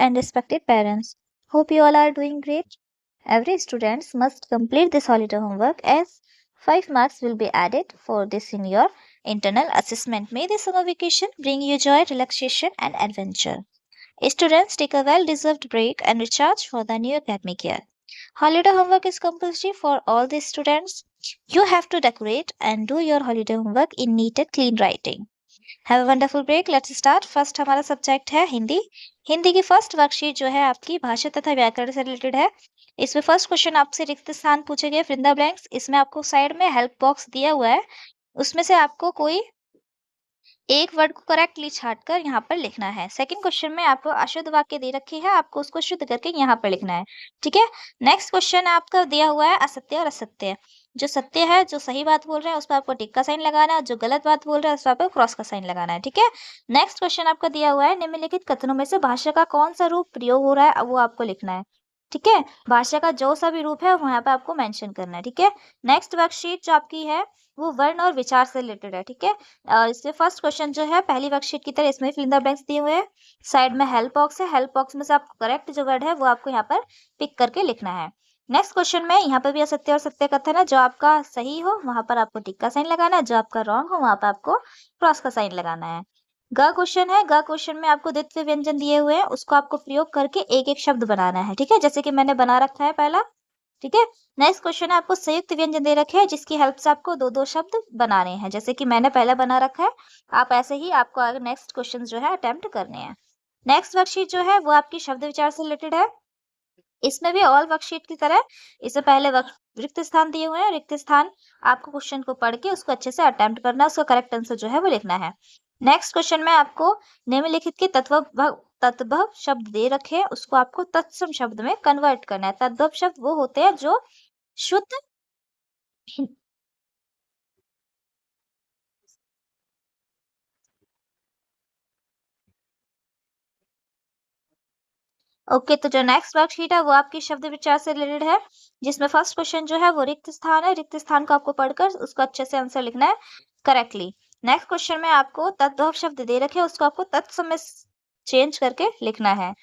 and respected parents. Hope you all are doing great. Every student must complete this holiday homework as 5 marks will be added for this in your internal assessment. May this summer vacation bring you joy, relaxation and adventure. Students take a well-deserved break and recharge for the new academic year. Holiday homework is compulsory for all the students. You have to decorate and do your holiday homework in neat and clean writing. Have a wonderful break. Let's start. First हमारा subject है हिंदी। हिंदी की first worksheet जो है आपकी भाषा तथा व्याकरण से रिलेटेड है। इसमें फर्स्ट क्वेश्चन आपसे रिक्त स्थान पूछे गए, फिल इन द ब्लैंक्स। इसमें आपको साइड में हेल्प बॉक्स दिया हुआ है, उसमें से आपको कोई एक वर्ड को करेक्टली छाट कर यहाँ पर लिखना है। सेकंड क्वेश्चन में आपको अशुद्ध वाक्य दे रखी है, आपको उसको शुद्ध करके यहाँ पर लिखना है। ठीक है। नेक्स्ट क्वेश्चन आपका दिया हुआ है असत्य और असत्य। जो सत्य है, जो सही बात बोल रहे हैं उस पर आपको टिक का साइन लगाना है, जो गलत बात बोल रहा है उस पर आपको क्रॉस का साइन लगाना है। ठीक है। नेक्स्ट क्वेश्चन आपका दिया हुआ है निम्नलिखित कथनों में से भाषा का कौन सा रूप प्रयोग हो रहा है, अब वो आपको लिखना है। ठीक है। भाषा का जो सा भी रूप है वो यहाँ पे आपको मेंशन करना है। ठीक है। नेक्स्ट वर्कशीट जो आपकी है वो वर्ण और विचार से रिलेटेड है। ठीक है। इसमें फर्स्ट क्वेश्चन जो है पहली वर्कशीट की तरह इसमें फिल इन द ब्लैंक्स दिए हुए हैं। साइड में हेल्प बॉक्स है, हेल्प बॉक्स में से आपको करेक्ट जो वर्ड है वो आपको यहाँ पर पिक करके लिखना है। नेक्स्ट क्वेश्चन में यहाँ पर भी असत्य और सत्य कथन है। जो आपका सही हो वहां पर आपको टिक का साइन लगाना है, जो आपका रॉन्ग हो वहां पर आपको क्रॉस का साइन लगाना है। ग क्वेश्चन है। ग क्वेश्चन में आपको द्वितीय व्यंजन दिए हुए हैं, उसको आपको प्रयोग करके एक एक शब्द बनाना है। ठीक है। जैसे कि मैंने बना रखा है पहला। ठीक है। नेक्स्ट क्वेश्चन है आपको संयुक्त व्यंजन दे रखे हैं, जिसकी हेल्प से आपको दो दो शब्द बनाने हैं, जैसे कि मैंने पहला बना रखा है। आप ऐसे ही आपको आगे नेक्स्ट क्वेश्चन जो है अटेम्प्ट करने हैं। नेक्स्ट वर्कशीट जो है वो आपकी शब्द विचार से रिलेटेड है। इसमें भी ऑल वर्कशीट की तरह इससे पहले रिक्त स्थान दिए हुए हैं। रिक्त स्थान आपको क्वेश्चन को पढ़ के उसको अच्छे से अटेम्प्ट करना है, उसका करेक्ट आंसर जो है वो लिखना है। नेक्स्ट क्वेश्चन में आपको निम्नलिखित के तत्भव शब्द दे रखे हैं, उसको आपको तत्सम शब्द में कन्वर्ट करना है। तत्भव शब्द वो होते हैं जो शुद्ध हिं- ओके, तो जो नेक्स्ट वर्कशीट है वो आपकी शब्द विचार से रिलेटेड है, जिसमें फर्स्ट क्वेश्चन जो है वो रिक्त स्थान है। रिक्त स्थान को आपको पढ़कर उसको अच्छे से आंसर लिखना है करेक्टली। नेक्स्ट क्वेश्चन में आपको तद्भव शब्द दे रखे हैं, उसको आपको तत्सम में चेंज करके लिखना है।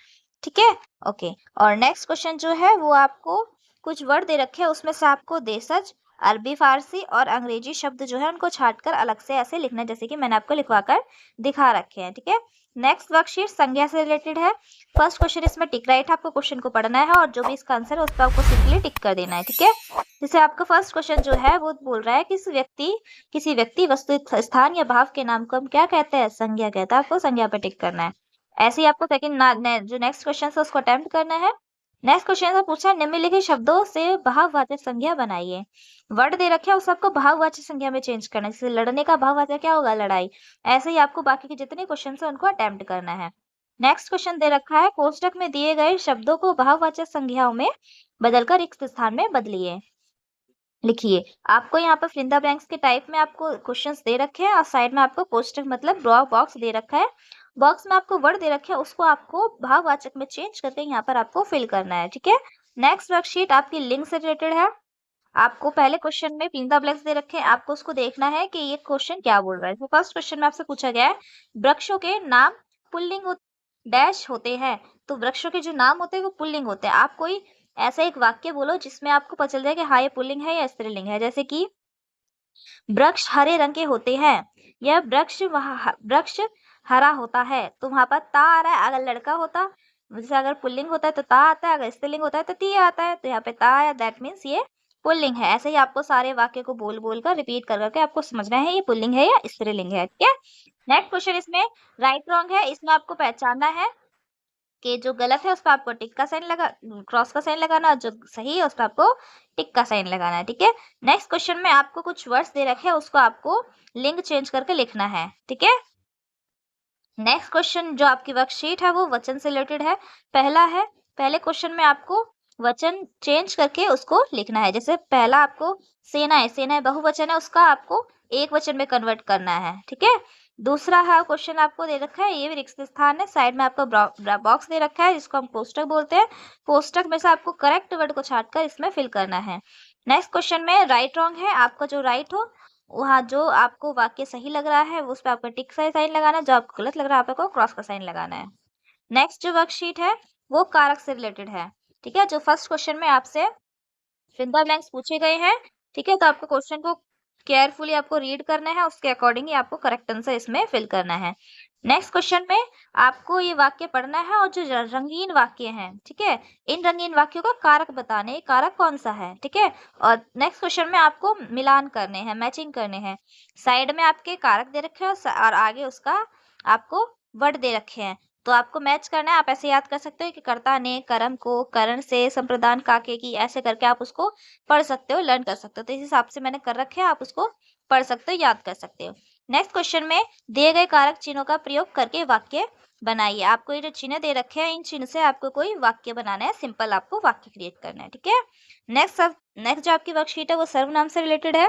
ठीक है। ओके। और नेक्स्ट क्वेश्चन जो है वो आपको कुछ वर्ड दे रखे हैं, उसमें से आपको देशज, अरबी, फारसी और अंग्रेजी शब्द जो है उनको छाटकर अलग से ऐसे लिखना है, जैसे कि मैंने आपको लिखवाकर दिखा रखे हैं। ठीक है। नेक्स्ट वर्कशीट संज्ञा से रिलेटेड है। फर्स्ट क्वेश्चन इसमें टिक राइट, आपको क्वेश्चन को पढ़ना है और जो भी इसका आंसर है उस पर आपको सिंपली टिक कर देना है। ठीक है। जैसे आपका फर्स्ट क्वेश्चन जो है वो बोल रहा है किसी व्यक्ति, वस्तु, स्थान या भाव के नाम को हम क्या कहते हैं, संज्ञा कहते हैं। आपको संज्ञा पे टिक करना है। ऐसे ही आपको सेकंड जो नेक्स्ट क्वेश्चन है उसको अटेम्प्ट करना है। नेक्स्ट क्वेश्चन से पूछा निम्नलिखित शब्दों से भाववाचक संज्ञा बनाइए। वर्ड दे रखे हैं उस सबको भाववाचक संज्ञा में चेंज करना है। जैसे लड़ने का भाववाचक क्या होगा, लड़ाई। ऐसे ही आपको बाकी के जितने क्वेश्चन है उनको अटेम्प्ट करना है। नेक्स्ट क्वेश्चन दे रखा है कोष्टक में दिए गए शब्दों को भाववाचक संज्ञाओं में बदलकर रिक्त स्थान में बदलिए, लिखिए। आपको यहाँ पर फिल इन द ब्लैंक्स के टाइप में आपको क्वेश्चंस दे रखे हैं और साइड में आपको कोष्टक मतलब ड्रॉ बॉक्स दे रखा है। बॉक्स में आपको वर्ड दे रखे हैं, उसको आपको भाववाचक में चेंज करके यहाँ पर आपको फिल करना है। ठीक है। नेक्स्ट वर्कशीट आपकी लिंक से रिलेटेड है। आपको पहले क्वेश्चन में फिल इन द ब्लैंक्स दे रखे हैं, आपको उसको देखना है कि ये क्वेश्चन क्या बोल रहा है। तो फर्स्ट क्वेश्चन में आपसे पूछा गया है वृक्षों के नाम पुल्लिंग डैश होते हैं। तो वृक्षों के जो नाम होते हैं वो पुल्लिंग होते हैं। आप कोई ऐसा एक वाक्य बोलो जिसमें आपको पता चल जाए कि हाँ ये पुल्लिंग है या स्त्रीलिंग है। जैसे कि वृक्ष हरे रंग के होते हैं, यह वृक्ष हरा होता है। तो वहां पर ता आ रहा है। अगर लड़का होता, जैसे अगर पुल्लिंग होता है तो ता आता है, अगर स्त्रीलिंग होता है तो ती आता है। तो यहाँ पे ता आया, दैट मीन्स ये पुल्लिंग है। ऐसे ही आपको सारे वाक्य को बोल बोल कर रिपीट कर करके आपको समझना है ये पुल्लिंग है या स्त्रीलिंग है। ठीक है। नेक्स्ट क्वेश्चन इसमें राइट रॉन्ग है, इसमें आपको पहचानना है कि जो गलत है उस पर आपको टिक का साइन लगा, क्रॉस का साइन लगाना, और जो सही है उस पर आपको टिक का साइन लगाना है। ठीक है। नेक्स्ट क्वेश्चन में आपको कुछ वर्ड्स दे रखे हैं, उसको आपको लिंक चेंज करके लिखना है। ठीक है। नेक्स्ट क्वेश्चन जो आपकी वर्कशीट है वो वचन से रिलेटेड है। पहले क्वेश्चन में आपको वचन चेंज करके उसको लिखना है। जैसे पहला आपको सेनाएं बहुवचन है, उसका आपको एक वचन में कन्वर्ट करना है। ठीक है। दूसरा है क्वेश्चन आपको दे रखा है, ये भी रिक्त स्थान है। साइड में आपको बॉक्स दे रखा है जिसको हम कोष्टक बोलते हैं। कोष्टक में से आपको करेक्ट वर्ड को छाट कर इसमें फिल करना है। नेक्स्ट क्वेश्चन में राइट रॉन्ग है, आपका जो राइट हो वहाँ जो आपको वाक्य सही लग रहा है उस पर आपको टिक का साइन लगाना है, जो आपको गलत लग रहा है आपको क्रॉस का साइन लगाना है। नेक्स्ट जो वर्कशीट है वो कारक से रिलेटेड है। ठीक है, जो फर्स्ट क्वेश्चन में आपसे फिल द ब्लैंक्स पूछे गए हैं। ठीक है, तो आपको क्वेश्चन को केयरफुली आपको रीड करना है, उसके अकॉर्डिंग ही आपको करेक्ट आंसर इसमें फिल करना है। नेक्स्ट क्वेश्चन में आपको ये वाक्य पढ़ना है और जो रंगीन वाक्य हैं, ठीक है, इन रंगीन वाक्यों का कारक बताने, ये कारक कौन सा है। ठीक है, और नेक्स्ट क्वेश्चन में आपको मिलान करने हैं, मैचिंग करने हैं। साइड में आपके कारक दे रखे हैं और आगे उसका आपको वर्ड दे रखे हैं, तो आपको मैच करना है। आप ऐसे याद कर सकते हो कि कर्ता ने कर्म को करण से संप्रदान काके की, ऐसे करके आप उसको पढ़ सकते हो, लर्न कर सकते हो। तो इस हिसाब से मैंने कर रखे हैं, आप उसको पढ़ सकते हो, याद कर सकते हो। नेक्स्ट क्वेश्चन में दिए गए कारक चिन्हों का प्रयोग करके वाक्य बनाइए। आपको ये जो चिन्ह दे रखे हैं, इन चिन्ह से आपको कोई वाक्य बनाना है, सिंपल आपको वाक्य क्रिएट करना है। ठीक है, नेक्स्ट जो आपकी वर्कशीट है वो सर्वनाम से रिलेटेड है।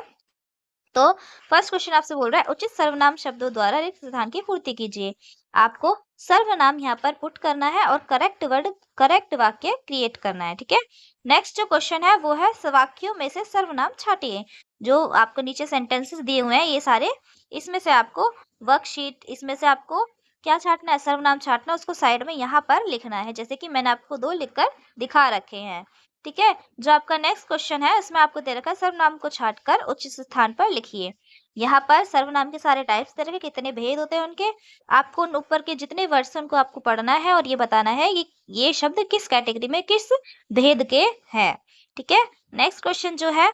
तो फर्स्ट क्वेश्चन आपसे बोल रहा है उचित सर्वनाम शब्दों द्वारा रिक्त स्थान की पूर्ति कीजिए। आपको सर्वनाम यहाँ पर पुट करना है और करेक्ट वाक्य क्रिएट करना है। ठीक है, नेक्स्ट जो क्वेश्चन है वो है वाक्यों में से सर्वनाम छाटिए। जो आपको नीचे सेंटेंसेस दिए हुए हैं ये सारे, इसमें से आपको वर्कशीट, इसमें से आपको क्या छाटना है, सर्वनाम छाटना, उसको साइड में यहाँ पर लिखना है, जैसे कि मैंने आपको 2 लिखकर दिखा रखे हैं। ठीक है, जो आपका नेक्स्ट क्वेश्चन है इसमें आपको दे रखा है सर्वनाम को छाटकर उचित स्थान पर लिखिए। यहाँ पर सर्वनाम के सारे टाइप्स दे रखे, कितने भेद होते हैं उनके, आपको उन ऊपर के जितने वर्ड्स हैं उनको आपको पढ़ना है और ये बताना है कि ये शब्द किस कैटेगरी में, किस भेद के हैं। ठीक है, नेक्स्ट क्वेश्चन जो है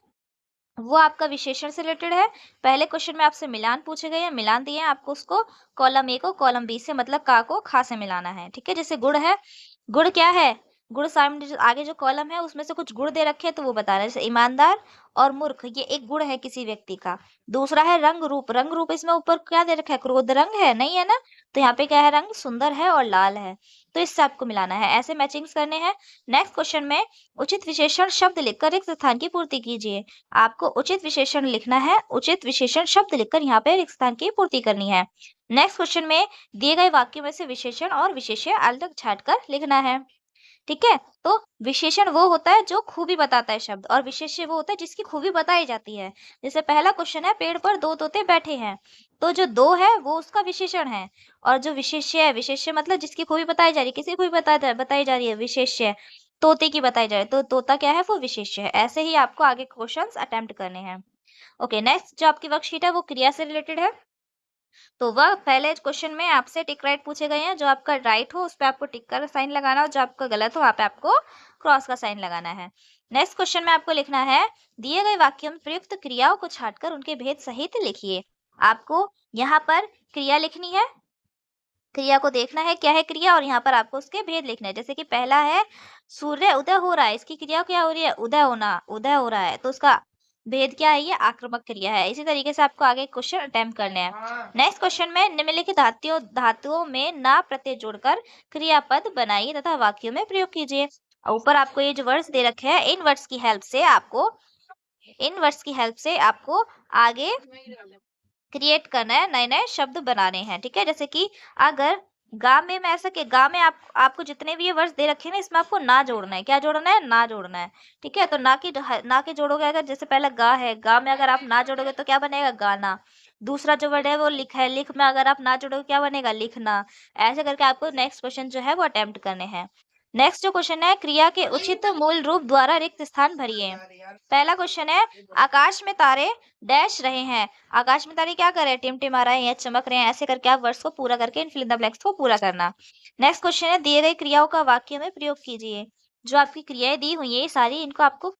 वो आपका विशेषण से रिलेटेड है। पहले क्वेश्चन में आपसे मिलान पूछे गए हैं, मिलान दिए हैं, आपको उसको कॉलम ए को कॉलम बी से, मतलब का को खा से मिलाना है। ठीक है, जैसे गुड़ है, गुड़ क्या है, गुड़ सामने जो आगे जो कॉलम है उसमें से कुछ गुण दे रखे हैं तो वो बता रहे हैं, जैसे ईमानदार और मूर्ख, ये एक गुण है किसी व्यक्ति का। दूसरा है रंग रूप, रंग रूप इसमें ऊपर क्या दे रखा है, क्रोध रंग है, नहीं है ना, तो यहाँ पे क्या है, रंग सुंदर है और लाल है, तो इससे आपको मिलाना है, ऐसे मैचिंग्स करने हैं। नेक्स्ट क्वेश्चन में उचित विशेषण शब्द लिखकर रिक्त स्थान की पूर्ति कीजिए। आपको उचित विशेषण लिखना है, उचित विशेषण शब्द लिखकर यहाँ पे रिक्त स्थान की पूर्ति करनी है। नेक्स्ट क्वेश्चन में दिए गए वाक्यों में से विशेषण और विशेष्य अलग छाटकर लिखना है। ठीक है, तो विशेषण वो होता है जो खूबी बताता है शब्द, और विशेष्य वो होता है जिसकी खूबी बताई जाती है। जैसे पहला क्वेश्चन है, पेड़ पर 2 तोते बैठे हैं, तो जो 2 है वो उसका विशेषण है, और जो विशेष्य है, विशेष्य मतलब जिसकी खूबी बताई जा रही है, किसी की खूबी बताई जा रही है, विशेष्य तोते की बताई जा रही है, तो तोता क्या है, वो विशेष्य है। ऐसे ही आपको आगे क्वेश्चंस अटेम्प्ट करने हैं। ओके, नेक्स्ट जो आपकी वर्कशीट है वो क्रिया से रिलेटेड है। तो वह पहले क्वेश्चन में आपसे टिक राइट पूछे गए हैं, जो आपका राइट हो उस पे आपको टिक का साइन लगाना, और जो आपका गलत हो वहाँ पे आपको क्रॉस का साइन लगाना है। नेक्स्ट क्वेश्चन में आपको लिखना है दिए गए वाक्यों में प्रयुक्त क्रियाओं को छाटकर उनके भेद सहित लिखिए। आपको यहाँ पर क्रिया लिखनी है, क्रिया को देखना है क्या है क्रिया, और यहाँ पर आपको उसके भेद लिखना है। जैसे कि पहला है सूर्य उदय हो रहा है, इसकी क्रिया क्या हो रही है, उदय होना, उदय हो रहा है, तो उसका भेद क्या है, ये आक्रमक क्रिया है। इसी तरीके से आपको आगे क्वेश्चन अटेम्प्ट करने हैं। नेक्स्ट क्वेश्चन में निम्नलिखित धातुओं में ना प्रत्यय जोड़कर क्रियापद बनाइए तथा वाक्यों में प्रयोग कीजिए। ऊपर आपको ये जो वर्ड्स दे रखे हैं, इन वर्ड्स की हेल्प से आपको आगे क्रिएट करना है, नए नए शब्द बनाने हैं। ठीक है, जैसे कि अगर गा में मैं ऐसा कि गा में आपको जितने भी ये वर्ड्स दे रखे हैं ना, इसमें आपको ना जोड़ना है, क्या जोड़ना है, ना जोड़ना है। ठीक है, तो ना के जोड़ोगे अगर, जैसे पहला गा है, गा में अगर आप ना जोड़ोगे तो क्या बनेगा, गाना। दूसरा जो वर्ड है वो लिख है, लिख में अगर आप ना जोड़ोगे क्या बनेगा, लिखना। ऐसे करके आपको नेक्स्ट क्वेश्चन जो है वो अटेम्प्ट करने हैं। नेक्स्ट जो क्वेश्चन है, क्रिया के उचित मूल रूप द्वारा रिक्त स्थान भरिए। पहला क्वेश्चन है, आकाश में तारे डैश रहे हैं। आकाश में तारे क्या कर रहे हैं, टिमटिमा रहे हैं या चमक रहे हैं, ऐसे करके आप वर्ड्स को पूरा करके इन फिल इन द ब्लैंक्स को पूरा करना। नेक्स्ट क्वेश्चन है, दिए गए क्रियाओं का वाक्य में प्रयोग कीजिए। जो आपकी क्रियाएं दी हुई है सारी, इनको आपको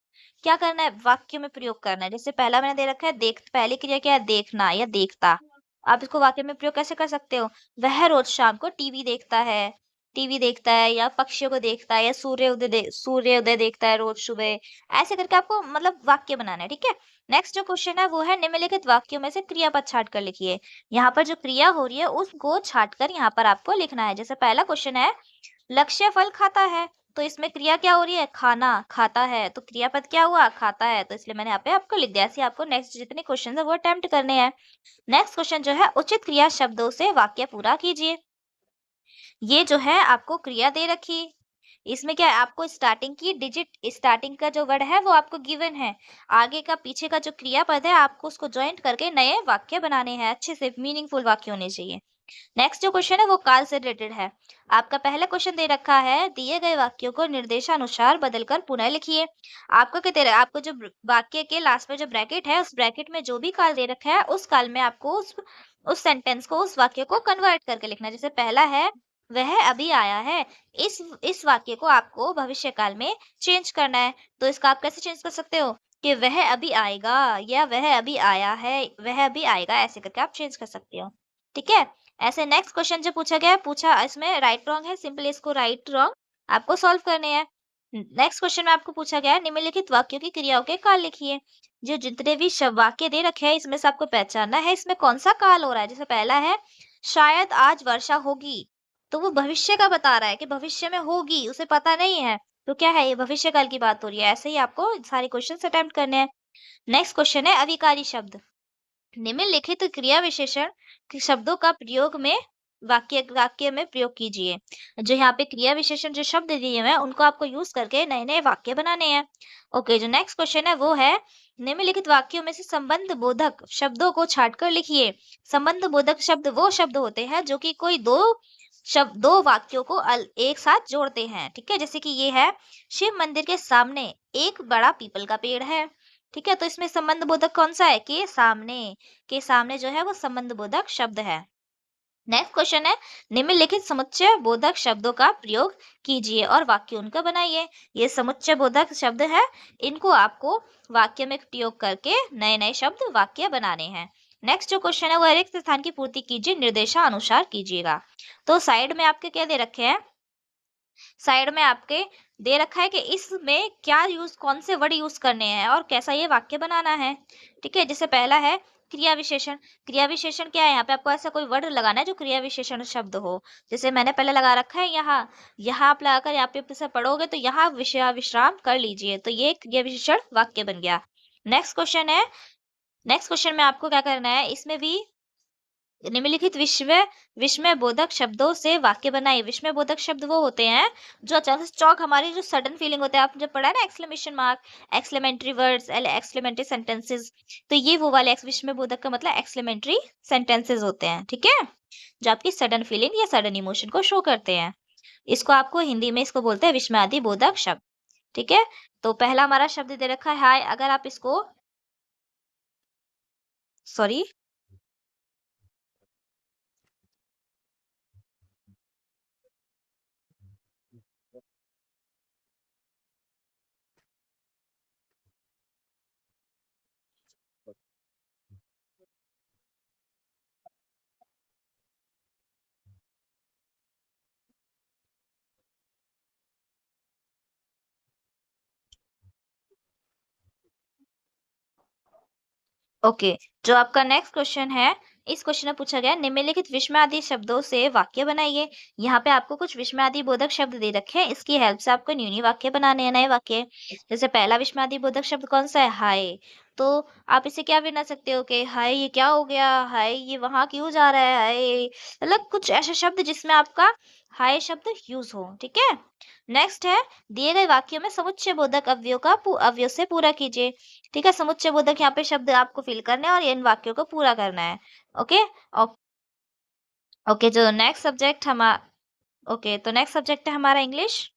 क्या करना है, वाक्य में प्रयोग करना है। जैसे पहला मैंने दे रखा है पहली क्रिया क्या है, देखना या देखता। आप इसको वाक्य में प्रयोग कैसे कर सकते हो, वह रोज शाम को टीवी देखता है या पक्षियों को देखता है या सूर्योदय देखता है रोज सुबह। ऐसे करके आपको मतलब वाक्य बनाना है। ठीक है, नेक्स्ट जो क्वेश्चन है वो है निम्नलिखित वाक्यों में से क्रियापद छाट कर लिखिए। यहाँ पर जो क्रिया हो रही है उसको छाट कर यहाँ पर आपको लिखना है। जैसे पहला क्वेश्चन है, लक्ष्य फल खाता है, तो इसमें क्रिया क्या हो रही है, खाना, खाता है, तो क्रियापद क्या हुआ, खाता है, तो इसलिए मैंने यहाँ पे आपको लिख दिया। ऐसे आपको नेक्स्ट जितने क्वेश्चन है वो अटेम्प्ट करने हैं। नेक्स्ट क्वेश्चन जो है, उचित क्रिया शब्दों से वाक्य पूरा कीजिए। ये जो है आपको क्रिया दे रखी, इसमें क्या है, आपको स्टार्टिंग का जो वर्ड है वो आपको गिवन है, आगे का पीछे का जो क्रियापद है आपको उसको ज्वाइंट करके नए वाक्य बनाने हैं, अच्छे से मीनिंगफुल वाक्य होने चाहिए। नेक्स्ट जो क्वेश्चन है वो काल से रिलेटेड है। आपका पहला क्वेश्चन दे रखा है, दिए गए वाक्यों को निर्देशानुसार बदलकर पुनः लिखिए। आपको क्या दे रहा है, आपको जो वाक्य के लास्ट में जो ब्रैकेट है, उस ब्रैकेट में जो भी काल दे रखा है, उस काल में आपको उस सेंटेंस को, उस वाक्य को कन्वर्ट करके लिखना है। जैसे पहला है, वह अभी आया है। इस वाक्य को आपको भविष्य काल में चेंज करना है। तो इसका आप कैसे चेंज कर सकते हो कि वह अभी आएगा, या वह अभी आया है, वह अभी आएगा, ऐसे करके आप चेंज कर सकते हो। ठीक है। ऐसे नेक्स्ट क्वेश्चन जो पूछा गया है, पूछा इसमें राइट रॉन्ग है, सिंपली इसको राइट रॉन्ग आपको सॉल्व करने हैं। नेक्स्ट क्वेश्चन में आपको पूछा गया है, निम्नलिखित वाक्यों की क्रियाओं के काल लिखिए। जो जितने भी वाक्य दे रखे हैं, इसमें से आपको पहचानना है इसमें कौन सा काल हो रहा है। जैसे पहला है, शायद आज वर्षा होगी, तो वो भविष्य का बता रहा है कि भविष्य में होगी, उसे पता नहीं है, तो क्या है, ये भविष्य काल की बात हो रही है। ऐसे ही आपको सारे क्वेश्चन अटेम्प्ट करने हैं। नेक्स्ट क्वेश्चन है, अविकारी शब्द। निम्नलिखित क्रिया विशेषण के शब्दों का प्रयोग में वाक्य वाक्य में प्रयोग कीजिए। जो यहाँ पे क्रिया विशेषण जो शब्द दिए हुए हैं, उनको आपको यूज करके नए नए वाक्य बनाने हैं। ओके, जो नेक्स्ट क्वेश्चन है वो है, निम्नलिखित वाक्यों में से संबंध बोधक शब्दों को छांटकर लिखिए। संबंध बोधक शब्द वो शब्द होते हैं जो कि कोई दो वाक्यों को एक साथ जोड़ते हैं। ठीक है, जैसे कि ये है, शिव मंदिर के सामने एक बड़ा पीपल का पेड़ है। ठीक है, तो इसमें संबंध बोधक कौन सा है, के सामने जो है वो संबंध बोधक शब्द है। नेक्स्ट क्वेश्चन है, निम्नलिखित समुच्चय बोधक शब्दों का प्रयोग कीजिए और वाक्य उनका बनाइए। ये समुच्चय बोधक शब्द है, इनको आपको वाक्य में प्रयोग करके नए नए शब्द वाक्य बनाने हैं। नेक्स्ट जो क्वेश्चन है वो, रिक्त स्थान की पूर्ति कीजिए, निर्देशानुसार कीजिएगा। तो साइड में आपके क्या दे रखे हैं, साइड में आपके दे रखा है कि इसमें क्या यूज, कौन से वर्ड यूज करने हैं और कैसा ये वाक्य बनाना है। ठीक है, जैसे पहला है क्रिया विशेषण। क्रिया विशेषण क्या है, यहाँ पे आपको ऐसा कोई वर्ड लगाना है जो क्रिया विशेषण शब्द हो। जैसे मैंने पहले लगा रखा है यहाँ, यहाँ आप लगाकर यहाँ पे से पढ़ोगे तो यहाँ विषय विश्राम कर लीजिए, तो ये क्रिया विशेषण वाक्य बन गया। नेक्स्ट क्वेश्चन है, नेक्स्ट क्वेश्चन में आपको क्या करना है, इसमें भी निम्नलिखित विस्मय बोधक शब्दों से वाक्य बनाइए। विस्मय बोधक शब्द वो होते हैं जो अचानक से चौक, हमारी जो सडन फीलिंग होता है, आपने जब पढ़ा है ना exclamation mark, exclamatory words, exclamatory sentences, तो ये वो वाले विस्मय बोधक का मतलब एक्सक्लेमेटरी सेंटेंसेस होते हैं। ठीक है, जो आपकी सडन फीलिंग या सडन इमोशन को शो करते हैं। इसको आपको हिंदी में इसको बोलते हैं विस्मयादि बोधक शब्द। ठीक है, तो पहला हमारा शब्द दे रखा है हाय। अगर आप इसको, सॉरी, ओके, जो आपका नेक्स्ट क्वेश्चन है, इस क्वेश्चन में पूछा गया, निम्नलिखित विस्मयादि शब्दों से वाक्य बनाइए। यहाँ पे आपको कुछ विस्मयादि बोधक शब्द दे रखे हैं, इसकी हेल्प से आपको न्यूनी वाक्य बनाने हैं, नए वाक्य। जैसे पहला विस्मयादि बोधक शब्द कौन सा है, हाय। तो आप इसे क्या बना सकते हो कि हाय ये क्या हो गया, हाय ये वहां क्यों जा रहा है, हाय, मतलब कुछ ऐसे शब्द जिसमें आपका हाय शब्द यूज हो। ठीक है, नेक्स्ट है, दिए गए वाक्यों में समुच्चय बोधक अवयव से पूरा कीजिए। ठीक है, समुच्चय बोधक यहाँ पे शब्द आपको फिल करने हैं और इन वाक्यों को पूरा करना है। ओके, ओके, जो नेक्स्ट सब्जेक्ट ओके, तो नेक्स्ट सब्जेक्ट है हमारा इंग्लिश।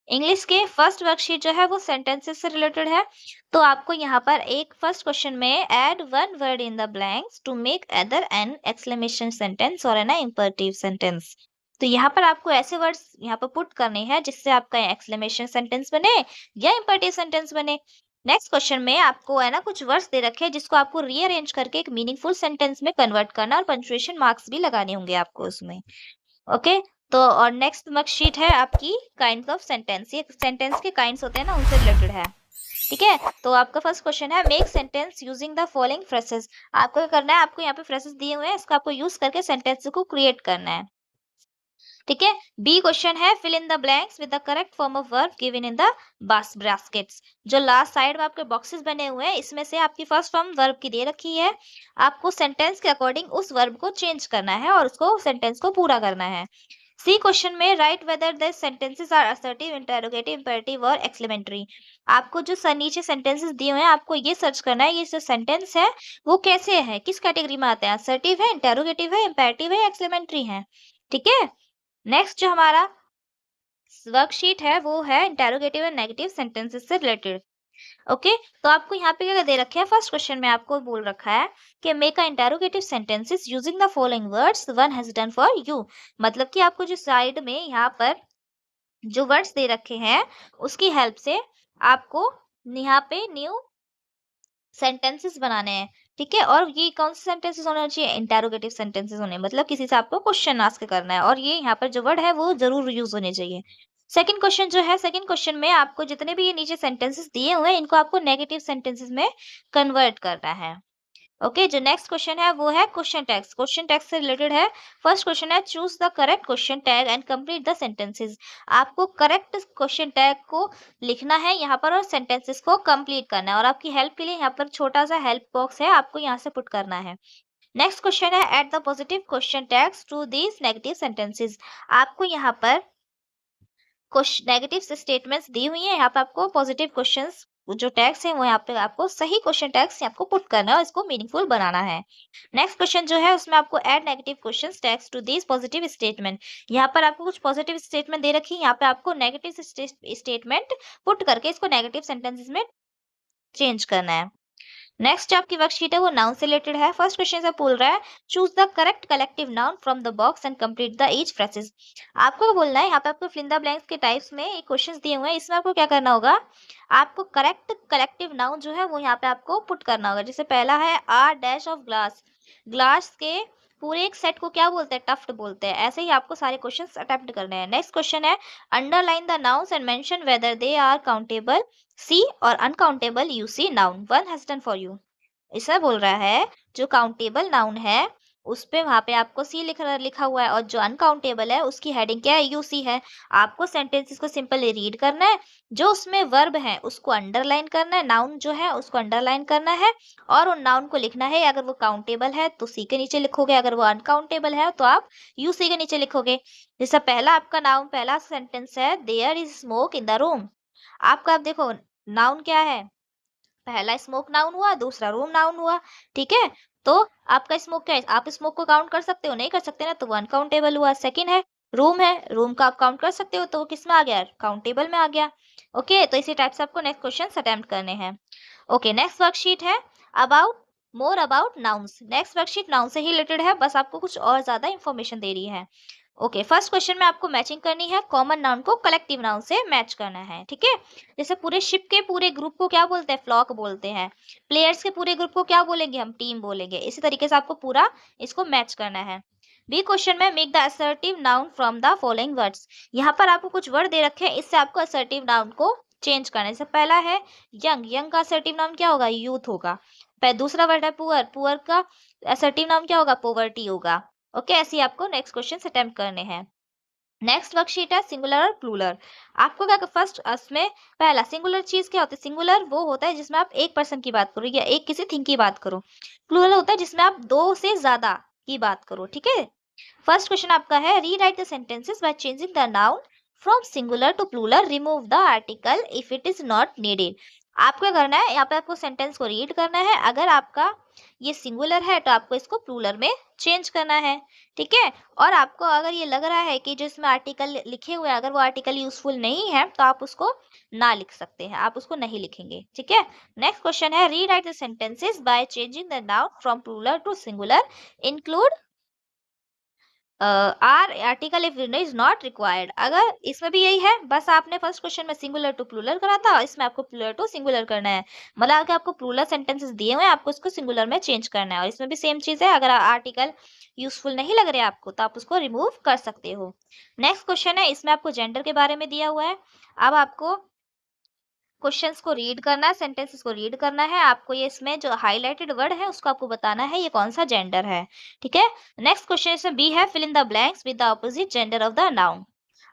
इंग्लिश के फर्स्ट वर्कशीट जो है वो सेंटेंसेस से रिलेटेड है। तो आपको यहाँ पर एक फर्स्ट क्वेश्चन में, add one word in the blanks to make other an exclamation sentence और एन इंपरेटिव सेंटेंस। तो यहाँ पर आपको ऐसे वर्ड्स यहाँ पर पुट करने हैं जिससे आपका एक्सक्लेमेशन सेंटेंस बने या इंपरेटिव सेंटेंस बने। नेक्स्ट क्वेश्चन में आपको है ना कुछ वर्ड्स दे रखे हैं जिसको आपको रीअरेंज करके एक मीनिंगफुल सेंटेंस में कन्वर्ट करना और पंक्चुएशन मार्क्स भी लगाने होंगे आपको उसमें। ओके, तो और नेक्स्ट वर्कशीट है आपकी काइंड्स ऑफ सेंटेंस। ये सेंटेंस के काइंड्स होते हैं ना, उनसे रिलेटेड है। ठीक है, तो आपका फर्स्ट क्वेश्चन है, make sentence using the following phrases. आपको क्या करना है, आपको यहाँ पे फ्रेसेस दिए हुए हैं, इसको आपको यूज करके सेंटेंस को क्रिएट करना है। ठीक है, बी क्वेश्चन है, fill in the blanks with the correct form of verb given in the baskets. जो लास्ट साइड में आपके बॉक्सेस बने हुए हैं, इसमें से आपकी फर्स्ट फॉर्म वर्ब की दे रखी है, आपको सेंटेंस के अकॉर्डिंग उस वर्ब को चेंज करना है और उसको सेंटेंस को पूरा करना है। सी क्वेश्चन में write whether the sentences are assertive, interrogative, imperative और एक्सक्लेमेटरी। आपको जो नीचे सेंटेंसेस दिए हुए हैं आपको ये सर्च करना है, ये जो सेंटेंस है वो कैसे है, किस कैटेगरी में आते हैं, असर्टिव है, इंटरोगेटिव है, इंपेरेटिव है, एक्सक्लेमेटरी है। ठीक है। नेक्स्ट जो हमारा वर्कशीट है वो है इंटरोगेटिव एंड नेगेटिव सेंटेंसेस से रिलेटेड। ओके, तो आपको यहाँ पे क्या दे रखे हैं, फर्स्ट क्वेश्चन में आपको बोल रखा है कि make a interrogative sentences using the following words one has done for you. मतलब कि आपको जो साइड में यहाँ पर जो वर्ड्स दे रखे हैं उसकी हेल्प से आपको यहाँ पे न्यू सेंटेंसेस बनाने हैं। ठीक है, और ये कौन से सेंटेंसेस होने चाहिए, इंटरोगेटिव सेंटेंसेस होने, मतलब किसी से आपको क्वेश्चन आस्क करना है और ये यहाँ पर जो वर्ड है वो जरूर यूज होने चाहिए। सेकंड क्वेश्चन जो है, सेकंड क्वेश्चन में आपको जितने भी ये नीचे सेंटेंसेस दिए हुए हैं इनको आपको नेगेटिव सेंटेंसेस में कन्वर्ट करना है। ओके, जो नेक्स्ट क्वेश्चन है वो है क्वेश्चन टैग्स, क्वेश्चन टैग से रिलेटेड है। फर्स्ट क्वेश्चन है choose the correct question tag and complete the sentences. आपको करेक्ट क्वेश्चन टैग को लिखना है यहाँ पर और सेंटेंसेस को कंप्लीट करना है, और आपकी हेल्प के लिए यहाँ पर छोटा सा हेल्प बॉक्स है, आपको यहाँ से पुट करना है। नेक्स्ट क्वेश्चन है add the positive question tags to these negative sentences. आपको यहाँ पर नेगेटिव स्टेटमेंट्स दी हुई है, यहाँ पे आपको पॉजिटिव क्वेश्चंस जो टैग्स हैं वो यहाँ पे आपको सही क्वेश्चन टैग्स आपको पुट करना है और इसको मीनिंगफुल बनाना है। नेक्स्ट क्वेश्चन जो है उसमें आपको add negative questions tags to this positive statement. यहाँ पर आपको कुछ पॉजिटिव स्टेटमेंट दे रखी है, यहाँ पे आपको नेगेटिव स्टेटमेंट पुट करके इसको नेगेटिव सेंटेंसेस में चेंज करना है। नेक्स्ट आपकी वर्कशीट है वो नाउन से रिलेटेड है। फर्स्ट क्वेश्चन से बोल रहा है choose the correct collective noun from the box and complete the each phrases. आपको बोलना है, यहाँ पे आपको फिल इन द ब्लैंक्स के टाइप्स में एक क्वेश्चंस दिए हुए हैं, इसमें आपको क्या करना होगा, आपको करेक्ट कलेक्टिव नाउन जो है वो यहाँ पे आपको पुट करना होगा। जैसे पहला है आ डैश ऑफ ग्लास, ग्लास के पूरे एक सेट को क्या बोलते हैं, टफ्ट बोलते हैं। ऐसे ही आपको सारे क्वेश्चंस अटेम्प्ट करने हैं। नेक्स्ट क्वेश्चन है underline the nouns and mention whether they are countable C और uncountable U C noun one has done for you. ऐसा बोल रहा है जो काउंटेबल नाउन है उस पे वहां पे आपको सी लिखा हुआ है, और जो अनकाउंटेबल है उसकी हेडिंग क्या है, यूसी है। आपको सेंटेंसेस को सिंपली रीड करना है, जो उसमें वर्ब है उसको अंडरलाइन करना है, नाउन जो है उसको अंडरलाइन करना है, और उन नाउन को लिखना है। अगर वो काउंटेबल है तो सी के नीचे लिखोगे, अगर वो अनकाउंटेबल है तो आप यूसी के नीचे लिखोगे। जैसा पहला आपका नाउन, पहला सेंटेंस है there is smoke in the room. आपका आप देखो नाउन क्या है, पहला स्मोक नाउन हुआ, दूसरा रूम नाउन हुआ। ठीक है, तो आपका स्मोक क्या है, आप स्मोक को काउंट कर सकते हो, नहीं कर सकते ना, तो वो अनकाउंटेबल हुआ। सेकंड है रूम, है रूम का आप काउंट कर सकते हो, तो वो किस में आ गया, काउंटेबल में आ गया। ओके, तो इसी टाइप से आपको नेक्स्ट क्वेश्चन अटेम्प्ट करने हैं। ओके, नेक्स्ट वर्कशीट है about more about nouns. Next worksheet noun से ही रिलेटेड है, बस आपको कुछ और ज्यादा इंफॉर्मेशन दे रही है। ओके, फर्स्ट क्वेश्चन में आपको मैचिंग करनी है, कॉमन नाउन को कलेक्टिव नाउन से मैच करना है। ठीक है, जैसे पूरे शिप के पूरे ग्रुप को क्या बोलते हैं, फ्लॉक बोलते हैं। प्लेयर्स के पूरे ग्रुप को क्या बोलेंगे, हम टीम बोलेंगे। इसी तरीके से आपको पूरा इसको मैच करना है। बी क्वेश्चन में make the assertive noun from the following words. यहाँ पर आपको कुछ वर्ड दे रखे हैं, इससे आपको असर्टिव नाउन को चेंज करना है। जैसे पहला है यंग, यंग का असर्टिव नाउन क्या होगा, यूथ होगा। दूसरा वर्ड है पुअर, पुअर का असर्टिव नाउन क्या होगा, पोवर्टी होगा। ओके, ऐसे ही आपको नेक्स्ट क्वेश्चन अटेम्प्ट करने हैं। नेक्स्ट वर्कशीट है सिंगुलर और प्लूरल। आपको क्या फर्स्ट इसमें पहला सिंगुलर चीज क्या होती है, सिंगुलर वो होता है जिसमें आप एक पर्सन की बात करो या एक किसी थिंग की बात करो। प्लूरल होता है जिसमें आप दो से ज्यादा की बात करो। ठीक है, फर्स्ट क्वेश्चन आपका है rewrite the sentences by changing the noun from singular to plural, remove the article if it is not needed. आपको क्या करना है, यहाँ पे आपको सेंटेंस को रीड करना है, अगर आपका ये सिंगुलर है तो आपको इसको प्लूरल में चेंज करना है। ठीक है, और आपको अगर ये लग रहा है कि जो इसमें आर्टिकल लिखे हुए हैं अगर वो आर्टिकल यूजफुल नहीं है तो आप उसको ना लिख सकते हैं, आप उसको नहीं लिखेंगे। ठीक है, नेक्स्ट क्वेश्चन है rewrite the sentences by changing the noun from plural to singular, include are article if is not required. अगर इसमें भी यही है, बस आपने फर्स्ट क्वेश्चन में सिंगुलर टू प्लूरल करा था, इसमें आपको प्लूरल टू सिंगुलर करना है। मतलब अगर आपको प्लूरल सेंटेंसेस दिए हुए हैं आपको उसको सिंगुलर में चेंज करना है, और इसमें भी सेम चीज है, अगर आर्टिकल यूजफुल नहीं लग रहे आपको तो आप उसको रिमूव कर सकते हो। नेक्स्ट क्वेश्चन है, इसमें आपको जेंडर के बारे में दिया हुआ है। अब आपको क्वेश्चंस को रीड करना है, सेंटेंसेस को रीड करना है, आपको ये इसमें जो हाईलाइटेड वर्ड है उसको आपको बताना है ये कौन सा जेंडर है। ठीक है, नेक्स्ट क्वेश्चन इसमें बी है fill in the blanks with the opposite gender of the noun.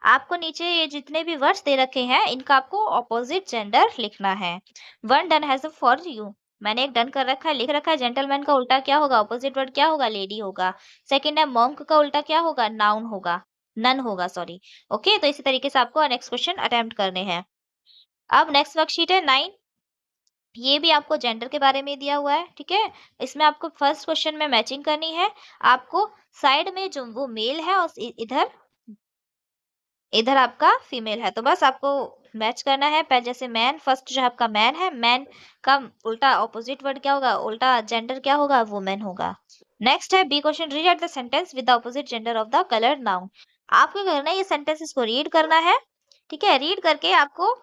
आपको नीचे ये जितने भी वर्ड्स दे रखे हैं इनका आपको ऑपोजिट जेंडर लिखना है। One done has for you, मैंने एक डन कर रखा है, लिख रखा है जेंटलमैन का उल्टा क्या होगा, ऑपोजिट वर्ड क्या होगा, लेडी होगा। सेकंड है मॉन्क का उल्टा क्या होगा, नाउन होगा। नन होगा, सॉरी। ओके, तो इसी तरीके से आपको नेक्स्ट क्वेश्चन अटेम्प्ट करने हैं। अब नेक्स्ट वर्कशीट है 9। ये भी आपको जेंडर के बारे में दिया हुआ है, ठीक है। इसमें आपको फर्स्ट क्वेश्चन में मैचिंग करनी है। आपको साइड में जो वो मेल है और इधर इधर आपका फीमेल है, तो बस आपको मैच करना है। पहले जैसे मैन, फर्स्ट जो आपका मैन है, मैन का उल्टा ऑपोजिट वर्ड क्या होगा, उल्टा जेंडर क्या होगा, वुमेन होगा। नेक्स्ट है B question, read the sentence with the opposite gender of the coloured noun. आपको करना है ये सेंटेंसेस को रीड करना है, ठीक है। रीड करके आपको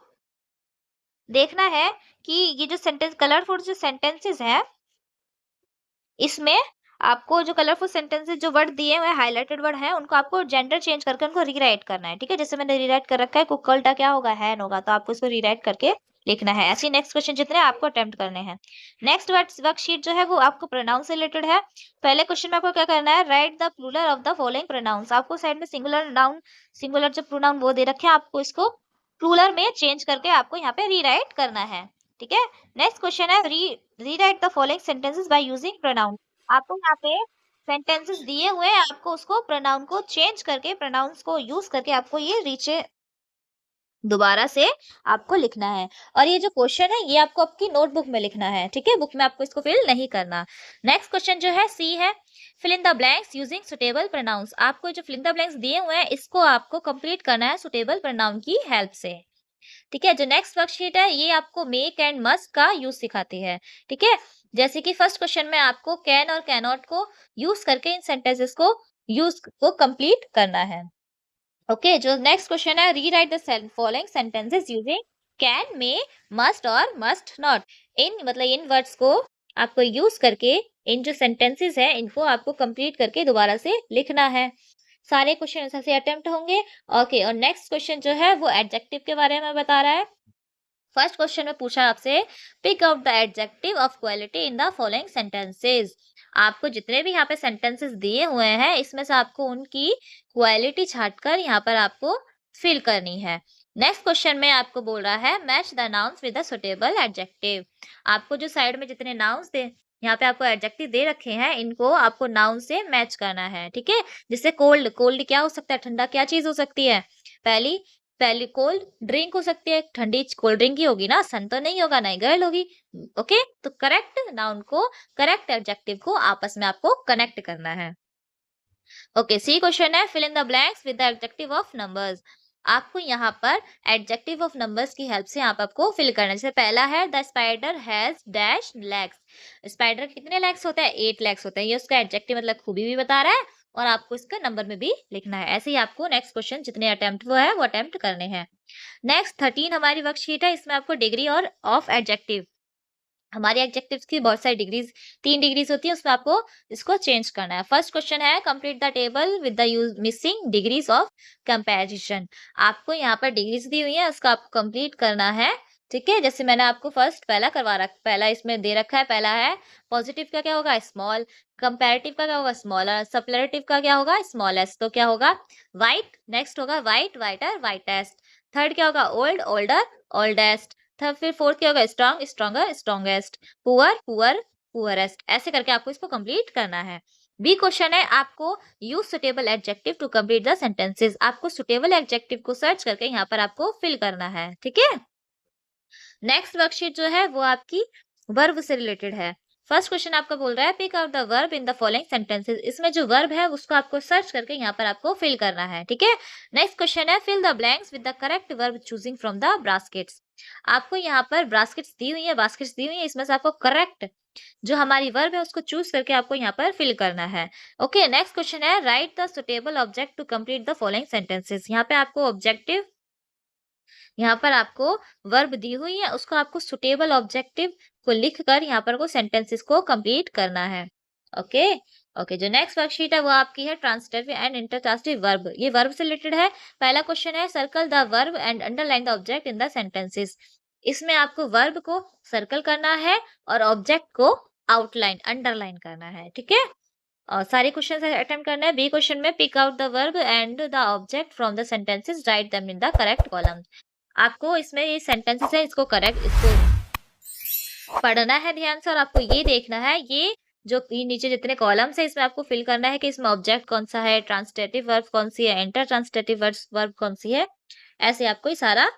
देखना है कि ये जो सेंटेंस कलरफुल जो सेंटेंसेस हैं, इसमें आपको जो कलरफुल सेंटेंसेस जो वर्ड दिए हुए हैं, हाइलाइटेड वर्ड हैं, उनको आपको जेंडर चेंज करके उनको रीराइट करना है, ठीक है। जैसे मैंने रीराइट कर रखा है, कुक्कलटा क्या होगा, हैन होगा, तो आपको इसको रीराइट करके लिखना है। ऐसे नेक्स्ट क्वेश्चन जितने आपको अटेम्प्ट करने हैं। नेक्स्ट वर्कशीट जो है वो आपको प्रोनाउन से रिलेटेड है। पहले क्वेश्चन में आपको क्या करना है, write the plural of the following pronouns. आपको साइड में सिंगुलर नाउन, सिंगुलर जो प्रोनाउन वो दे रखे हैं, आपको इसको प्लूरल में चेंज करके आपको यहाँ पे रीराइट करना है, ठीक है। नेक्स्ट क्वेश्चन है rewrite the following sentences by using pronoun. आपको यहाँ पे सेंटेंसेस दिए हुए हैं, आपको उसको प्रोनाउन को चेंज करके, प्रोनाउंस को यूज करके आपको ये रीचे दोबारा से आपको लिखना है। और ये जो क्वेश्चन है ये आपको आपकी नोटबुक में लिखना है, ठीक है। बुक में आपको इसको फिल नहीं करना। नेक्स्ट क्वेश्चन जो है सी है, fill in the blanks using suitable pronouns. आपको जो फिल इन द ब्लैंक्स दिए हुए हैं इसको आपको कंप्लीट करना है सुटेबल प्रोनाउन की हेल्प से, ठीक है। जो नेक्स्ट वर्कशीट है ये आपको मेक एंड मस्ट का यूज सिखाती है, ठीक है। जैसे कि फर्स्ट क्वेश्चन में आपको कैन और कैनॉट को यूज करके इन सेंटेंसेस को यूज को कंप्लीट करना है। ओके, जो नेक्स्ट क्वेश्चन है, rewrite the following sentences using can, may, must और मस्ट नॉट। इन मतलब इन वर्ड्स को आपको यूज करके इन जो सेंटेंसेस है इनको आपको कंप्लीट करके दोबारा से लिखना है। सारे क्वेश्चन ऐसे से अटेम्प्ट होंगे। ओके, और नेक्स्ट क्वेश्चन जो है वो एडजेक्टिव के बारे में बता रहा है। फर्स्ट क्वेश्चन में पूछा आपसे, pick out the adjective of quality in the following sentences. आपको जितने भी यहाँ पे सेंटेंसेस दिए हुए हैं इसमें से आपको उनकी क्वालिटी छांटकर यहाँ पर आपको फिल करनी है। नेक्स्ट क्वेश्चन में आपको बोल रहा है, match the nouns with the suitable adjective. आपको जो साइड में जितने नाउन्स दे, यहाँ पे आपको एडजेक्टिव दे रखे हैं, इनको आपको नाउन से मैच करना है, ठीक है। जैसे कोल्ड, कोल्ड क्या हो सकता है, ठंडा क्या चीज हो सकती है, पहली पहली कोल्ड ड्रिंक हो सकती है, ठंडी कोल्ड ड्रिंक ही होगी ना, सन तो नहीं होगा, नहीं गर्ल होगी। ओके, तो करेक्ट नाउन को करेक्ट एडजेक्टिव को आपस में आपको कनेक्ट करना है। ओके, सी क्वेश्चन है, fill in the blanks with the adjective of numbers. आपको यहाँ पर एडजेक्टिव ऑफ नंबर्स की हेल्प से आप आपको फिल करना है। जैसे पहला है, the spider has dash legs. Spider कितने लेग्स होते हैं, 8 लेग्स होते हैं। ये उसका एडजेक्टिव मतलब खूबी भी बता रहा है और आपको इसका नंबर में भी लिखना है। ऐसे ही आपको नेक्स्ट क्वेश्चन जितने अटेम्प्ट वो है वो अटेम्प्ट करने हैं। नेक्स्ट 13 हमारी वर्कशीट है, इसमें आपको डिग्री और ऑफ एडजेक्टिव, हमारी एडजेक्टिव्स की बहुत सारी डिग्रीज, 3 डिग्रीज होती है, उसमें आपको इसको चेंज करना है। फर्स्ट क्वेश्चन है, complete the table with the use missing degrees of comparison. आपको यहाँ पर डिग्रीज दी हुई है, उसका आपको कंप्लीट करना है, ठीक है। जैसे मैंने आपको फर्स्ट पहला करवा रखा, पहला इसमें दे रखा है, पहला है पॉजिटिव का क्या होगा, स्मॉल, कंपैरेटिव का क्या होगा, स्मॉलर, सुपरलेटिव का क्या होगा, स्मॉलेस्ट, तो क्या होगा, वाइट। नेक्स्ट होगा वाइट, वाइटर, वाइटेस्ट। थर्ड क्या होगा, ओल्ड, ओल्डर, ओल्डेस्ट। फिर फोर्थ क्या होगा, strong, stronger, strongest. Poor, poor, poorest. ऐसे करके आपको इसको कंप्लीट करना है। बी क्वेश्चन है, आपको use suitable adjective to complete the sentences. आपको सुटेबल एडजेक्टिव को सर्च करके यहाँ पर आपको फिल करना है, ठीक है। नेक्स्ट वर्कशीट जो है वो आपकी वर्ब से रिलेटेड है। फर्स्ट क्वेश्चन आपका बोल रहा है, pick out the verb in the following sentences. इसमें जो वर्ब है उसको आपको सर्च करके यहाँ पर आपको फिल करना है, ठीक है। नेक्स्ट क्वेश्चन है, fill the blanks with the correct verb choosing from the baskets. आपको यहाँ पर बास्केट्स दी हुई है, बास्केट्स दी हुई है, इसमें से आपको करेक्ट जो हमारी वर्ब है उसको चूज करके आपको यहाँ पर फिल करना है। ओके, नेक्स्ट क्वेश्चन है, write the suitable object to complete the following sentences. यहाँ पे आपको ऑब्जेक्टिव, यहाँ पर आपको वर्ब दी हुई है, उसको आपको सुटेबल ऑब्जेक्टिव को लिखकर यहाँ पर को सेंटेंसेस को कंप्लीट करना है। ओके ओके, जो नेक्स्ट वर्कशीट है वो आपकी है ट्रांसिटिव एंड इंटरचास्टिव वर्ब। ये वर्ब से रिलेटेड है। पहला क्वेश्चन है, circle the verb and underline the object in the sentences. इसमें आपको वर्ब को सर्कल करना है और ऑब्जेक्ट को आउटलाइन अंडरलाइन करना है, ठीक है। और सारे क्वेश्चन अटेम्प्ट करना है। बी क्वेश्चन में, pick out the verb and the object from the sentences, write them in the correct column. आपको इसमें ये सेंटेंसेस है, इसको करेक्ट, इसको पढ़ना है ध्यान से और आपको ये देखना है ये जो ये नीचे जितने कॉलम्स है इसमें आपको फिल करना है कि इसमें ऑब्जेक्ट कौन सा है, ट्रांसटेटिव वर्ब कौन सी है, इंटर ट्रांसटेटिव वर्ब कौन सी है, ऐसे आपको ये सारा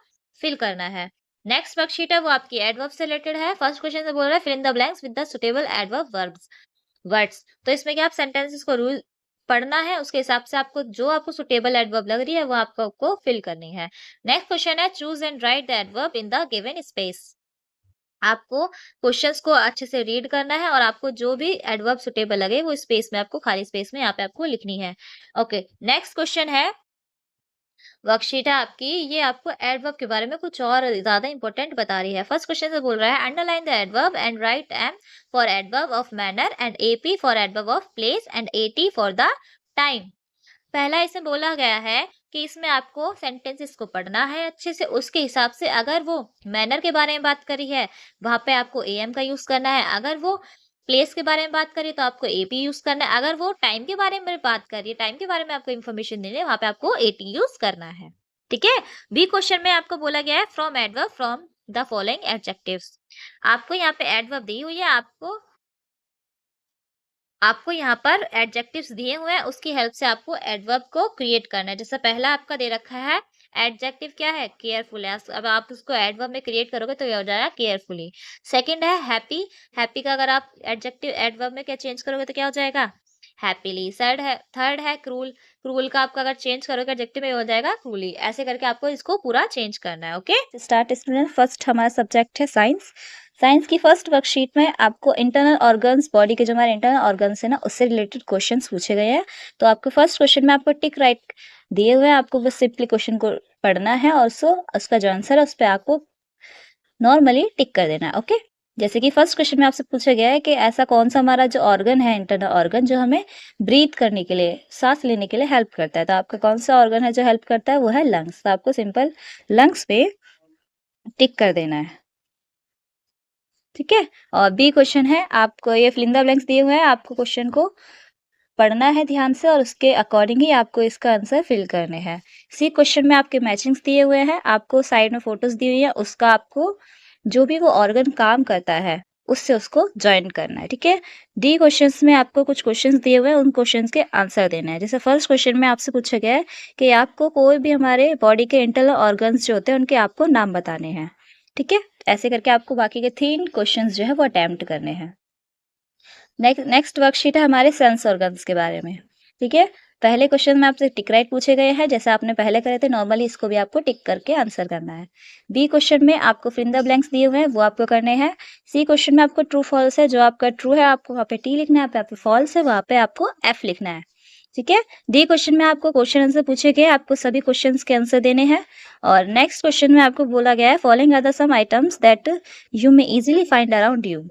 फिल करना है। नेक्स्ट वर्कशीट है वो आपकी एडवर्ब से रिलेटेड है। फर्स्ट क्वेश्चन से बोल रहा है fill in the blanks with the suitable adverb words. तो इसमें क्या आप सेंटेंसेस को रूल पढ़ना है, उसके हिसाब से आपको जो आपको सुटेबल एडवर्ब लग रही है वो आपको फिल करनी है। नेक्स्ट क्वेश्चन है choose and right the adverb in the given space. आपको क्वेश्चंस को अच्छे से रीड करना है और आपको जो भी एडवर्ब सुटेबल लगे वो स्पेस में आपको खाली स्पेस में यहाँ पे आपको लिखनी है। ओके, नेक्स्ट क्वेश्चन है वर्कशीट है आपकी, ये आपको एडवर्ब के बारे में कुछ और ज्यादा इंपॉर्टेंट बता रही है। फर्स्ट क्वेश्चन से बोल रहा है underline the adverb and write M for adverb of manner and AP for adverb of place and AT for the time. पहला इसमें बोला गया है कि इसमें आपको सेंटेंसेस को पढ़ना है अच्छे से, उसके हिसाब से अगर वो मैनर के बारे में बात करी है वहां पे आपको एम का यूज करना है, अगर वो प्लेस के बारे में बात करी तो आपको एपी यूज करना है, अगर वो टाइम के बारे में बात करिए, टाइम के बारे में आपको इन्फॉर्मेशन देनी है वहां पे आपको एटी यूज करना है। ठीक है। बी क्वेश्चन में आपको बोला गया है from adverb from the following adjectives. आपको यहाँ पे एडवर्ब दी हुई है, आपको यहाँ पर एडजेक्टिव्स दिए हुए हैं, उसकी हेल्प से आपको एडवर्ब को क्रिएट करना है। जैसे पहला आपका दे रखा है एडजेक्टिव क्या है, केयरफुल है। अब आप उसको एडवर्ब में क्रिएट करोगे तो ये हो जाएगा केयरफुली। सेकंड है हैप्पी, हैप्पी का अगर आप एडजेक्टिव एडवर्ब में क्या चेंज करोगे तो क्या हो जाएगा, हैप्पीली। थर्ड है क्रूल, क्रूल का आपका अगर चेंज करोगे एडजेक्टिव में हो जाएगा क्रूली। ऐसे करके आपको इसको पूरा चेंज करना है। Okay, start student. फर्स्ट हमारा सब्जेक्ट है साइंस। साइंस की फर्स्ट वर्कशीट में आपको इंटरनल ऑर्गन्स, बॉडी के जो हमारे इंटरनल ऑर्गन्स है ना, उससे रिलेटेड क्वेश्चंस पूछे गए हैं। तो आपको फर्स्ट क्वेश्चन में आपको टिक राइट दिए हुए हैं, आपको बस सिंपली क्वेश्चन को पढ़ना है और उसका जो आंसर है उस पर आपको नॉर्मली टिक कर देना है। ओके, जैसे कि फर्स्ट क्वेश्चन में आपसे पूछा गया है कि ऐसा कौन सा हमारा जो ऑर्गन है, इंटरनल ऑर्गन, जो हमें ब्रीथ करने के लिए, सांस लेने के लिए हेल्प करता है। तो आपका कौन सा ऑर्गन है जो हेल्प करता है, वो है लंग्स। तो आपको सिंपल लंग्स पे टिक कर देना है। ठीक है। और बी क्वेश्चन है, आपको ये फिल इन द ब्लैंक्स दिए हुए हैं, आपको क्वेश्चन को पढ़ना है ध्यान से और उसके अकॉर्डिंग ही आपको इसका आंसर फिल करने हैं। सी क्वेश्चन में आपके मैचिंग्स दिए हुए हैं, आपको साइड में फोटोज दी हुई है, उसका आपको जो भी वो ऑर्गन काम करता है उससे उसको ज्वाइन करना है। ठीक है। डी क्वेश्चंस में आपको कुछ क्वेश्चंस दिए हुए हैं, उन क्वेश्चंस के आंसर देना है। जैसे फर्स्ट क्वेश्चन में आपसे पूछा गया है कि आपको कोई भी हमारे बॉडी के इंटरनल ऑर्गन्स जो होते हैं उनके आपको नाम बताने हैं। ठीक है। ऐसे करके आपको बाकी के 3 क्वेश्चंस जो है वो अटेम्प्ट करने हैं। नेक्स्ट वर्कशीट है हमारे सेंस ऑर्गन्स के बारे में। ठीक है। पहले क्वेश्चन में आपसे टिक राइट पूछे गए हैं, जैसे आपने पहले करे थे नॉर्मली, इसको भी आपको टिक करके आंसर करना है। बी क्वेश्चन में आपको फिल इन द ब्लैंक्स दिए हुए हैं, वो आपको करने हैं। सी क्वेश्चन में आपको ट्रू फॉल्स है, जो आपका ट्रू है आपको वहाँ पे टी लिखना है, यहाँ पे फॉल्स है वहाँ पे आपको एफ लिखना है। ठीक है। डी क्वेश्चन में आपको क्वेश्चन आंसर पूछे गए, आपको सभी क्वेश्चन के आंसर देने हैं। और नेक्स्ट क्वेश्चन में आपको बोला गया है following are the some items that you may easily find around you.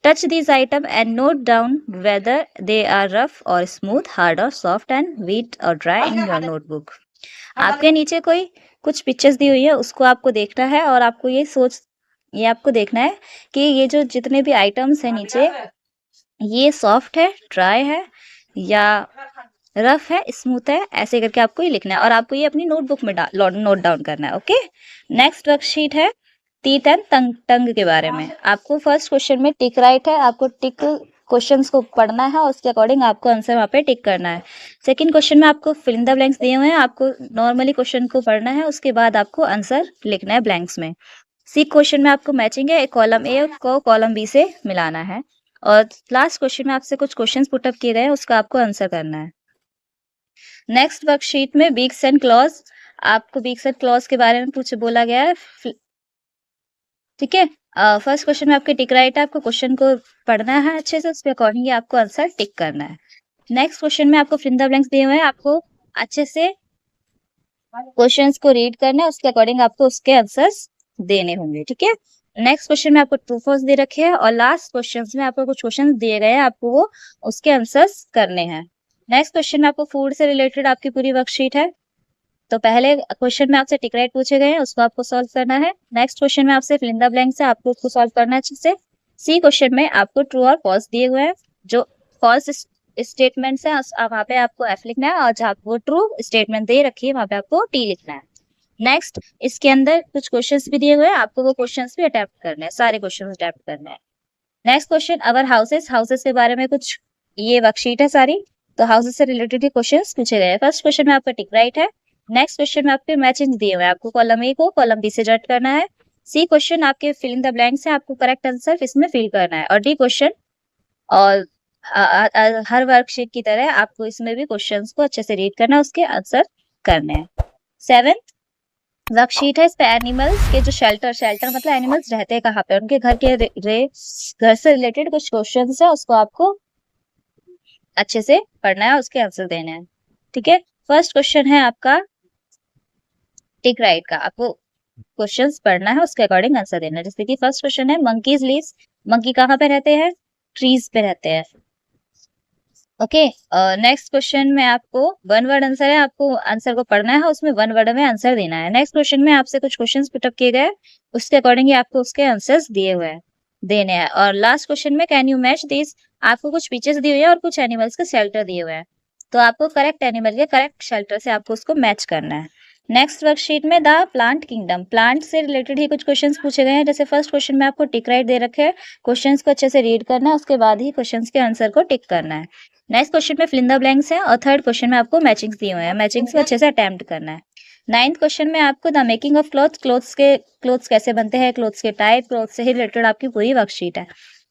Touch these items and note down whether they are rough or smooth, hard or soft, and wet or dry in your notebook. आपके नीचे कोई कुछ pictures दी हुई है, उसको आपको देखना है और आपको ये आपको देखना है कि ये जो जितने भी आइटम्स है नीचे, ये सॉफ्ट है, ड्राई है या रफ है, स्मूथ है, ऐसे करके आपको ये लिखना है और आपको ये अपनी नोटबुक में नोट डाउन करना है। ओके। नेक्स्ट वर्कशीट है टीथ एंड टंग के बारे में। आपको फर्स्ट क्वेश्चन में टिक राइट है, आपको टिक क्वेश्चंस को पढ़ना है और उसके अकॉर्डिंग आपको आंसर वहाँ पे टिक करना है। सेकंड क्वेश्चन में आपको फिल इन द ब्लैंक्स दिए हुए हैं, आपको नॉर्मली क्वेश्चन को पढ़ना है, उसके बाद आपको आंसर लिखना है ब्लैंक्स में। सी क्वेश्चन में आपको मैचिंग है, कॉलम ए को कॉलम बी से मिलाना है। और लास्ट क्वेश्चन में आपसे कुछ क्वेश्चन पुटअप किए गए हैं, उसका आपको आंसर करना है। नेक्स्ट वर्कशीट में बीक्स एंड क्लॉज, आपको बीक्स एंड क्लॉज के बारे में बोला गया है। ठीक है। फर्स्ट क्वेश्चन में आपके टिक राइट है, आपको क्वेश्चन को पढ़ना है अच्छे से, उसके अकॉर्डिंग आपको आंसर टिक करना है। नेक्स्ट क्वेश्चन में आपको फिल इन द ब्लैंक्स दिए हुए हैं, आपको अच्छे से क्वेश्चंस को रीड करना है, उसके अकॉर्डिंग आपको उसके आंसर्स देने होंगे। ठीक है। नेक्स्ट क्वेश्चन में आपको ट्रू फॉल्स दे रखे हैं और लास्ट क्वेश्चन में आपको कुछ क्वेश्चन दिए गए हैं, आपको वो उसके आंसर्स करने हैं। नेक्स्ट क्वेश्चन में आपको फूड से रिलेटेड आपकी पूरी वर्कशीट है। तो पहले क्वेश्चन में आपसे टिक राइट पूछे गए हैं, उसको आपको सॉल्व करना है। नेक्स्ट क्वेश्चन में आपसे फिल इन द ब्लैंक्स है, आपको उसको सॉल्व करना है अच्छे से। सी क्वेश्चन में आपको ट्रू और फॉल्स दिए हुए हैं, जो फॉल्स स्टेटमेंट्स हैं वहाँ पे आपको एफ लिखना है और जहाँ वो ट्रू स्टेटमेंट दे रखी है वहाँ पे आपको टी लिखना है। नेक्स्ट, इसके अंदर कुछ क्वेश्चंस भी दिए हुए हैं, आपको वो क्वेश्चंस भी अटेम्प्ट करने हैं, सारे क्वेश्चंस अटेम्प्ट करने हैं। नेक्स्ट क्वेश्चन, अवर हाउसेस, हाउसेस के बारे में कुछ, ये वर्कशीट है सारी, तो हाउसेस से रिलेटेड ही क्वेश्चंस पूछे गए हैं। फर्स्ट क्वेश्चन में आपका टिक राइट है। नेक्स्ट क्वेश्चन में आपके मैचिंग दिए हुए हैं, आपको कॉलम ए को कॉलम बी से जॉइन करना है। सी क्वेश्चन आपके फिल इन द ब्लैंक्स है, आपको करेक्ट आंसर इसमें फिल करना है। और डी क्वेश्चन, और हर वर्कशीट की तरह आपको इसमें भी क्वेश्चंस को अच्छे से रीड करना है, उसके आंसर करने हैं। 7th वर्कशीट है, इस पे एनिमल्स के जो शेल्टर, शेल्टर मतलब एनिमल्स रहते हैं कहाँ पे, उनके घर के घर से रिलेटेड कुछ क्वेश्चंस है, उसको आपको अच्छे से पढ़ना है, उसके आंसर देने हैं। ठीक है, फर्स्ट क्वेश्चन है आपका टिक राइट का, आपको क्वेश्चंस पढ़ना है, उसके अकॉर्डिंग आंसर देना है। जैसे कि फर्स्ट क्वेश्चन है मंकीज लीव्स, मंकी कहाँ पे रहते हैं, ट्रीज पे रहते हैं। ओके, नेक्स्ट क्वेश्चन में आपको वन वर्ड आंसर है, आपको आंसर को पढ़ना है, उसमें वन वर्ड में आंसर देना है। नेक्स्ट क्वेश्चन में आपसे कुछ क्वेश्चंस पुटअप किए गए, उसके अकॉर्डिंग ही आपको उसके आंसर्स दिए हुए हैं, देने हैं। और लास्ट क्वेश्चन में कैन यू मैच दिस, आपको कुछ पिक्चर्स दी हुई है और कुछ एनिमल्स के शेल्टर दिए हुए हैं, तो आपको करेक्ट एनिमल के करेक्ट शेल्टर से आपको उसको मैच करना है। नेक्स्ट वर्कशीट में द प्लांट किंगडम, प्लांट से रिलेटेड ही कुछ क्वेश्चंस पूछे गए हैं। जैसे फर्स्ट क्वेश्चन में आपको टिक राइट दे रखे हैं, क्वेश्चंस को अच्छे से रीड करना है, उसके बाद ही क्वेश्चंस के आंसर को टिक करना है। नेक्स्ट क्वेश्चन में फिल इन द ब्लैंक्स है, और थर्ड क्वेश्चन में आपको मैचिंग्स दिए हुए हैं, मैचिंग्स को अच्छे से अटेम्प्ट करना है। 9th क्वेश्चन में आपको the making of clothes, clothes कैसे बनते हैं, क्लोथ्स के टाइप, क्लोथ्स से ही रिलेटेड आपकी पूरी वर्कशीट है।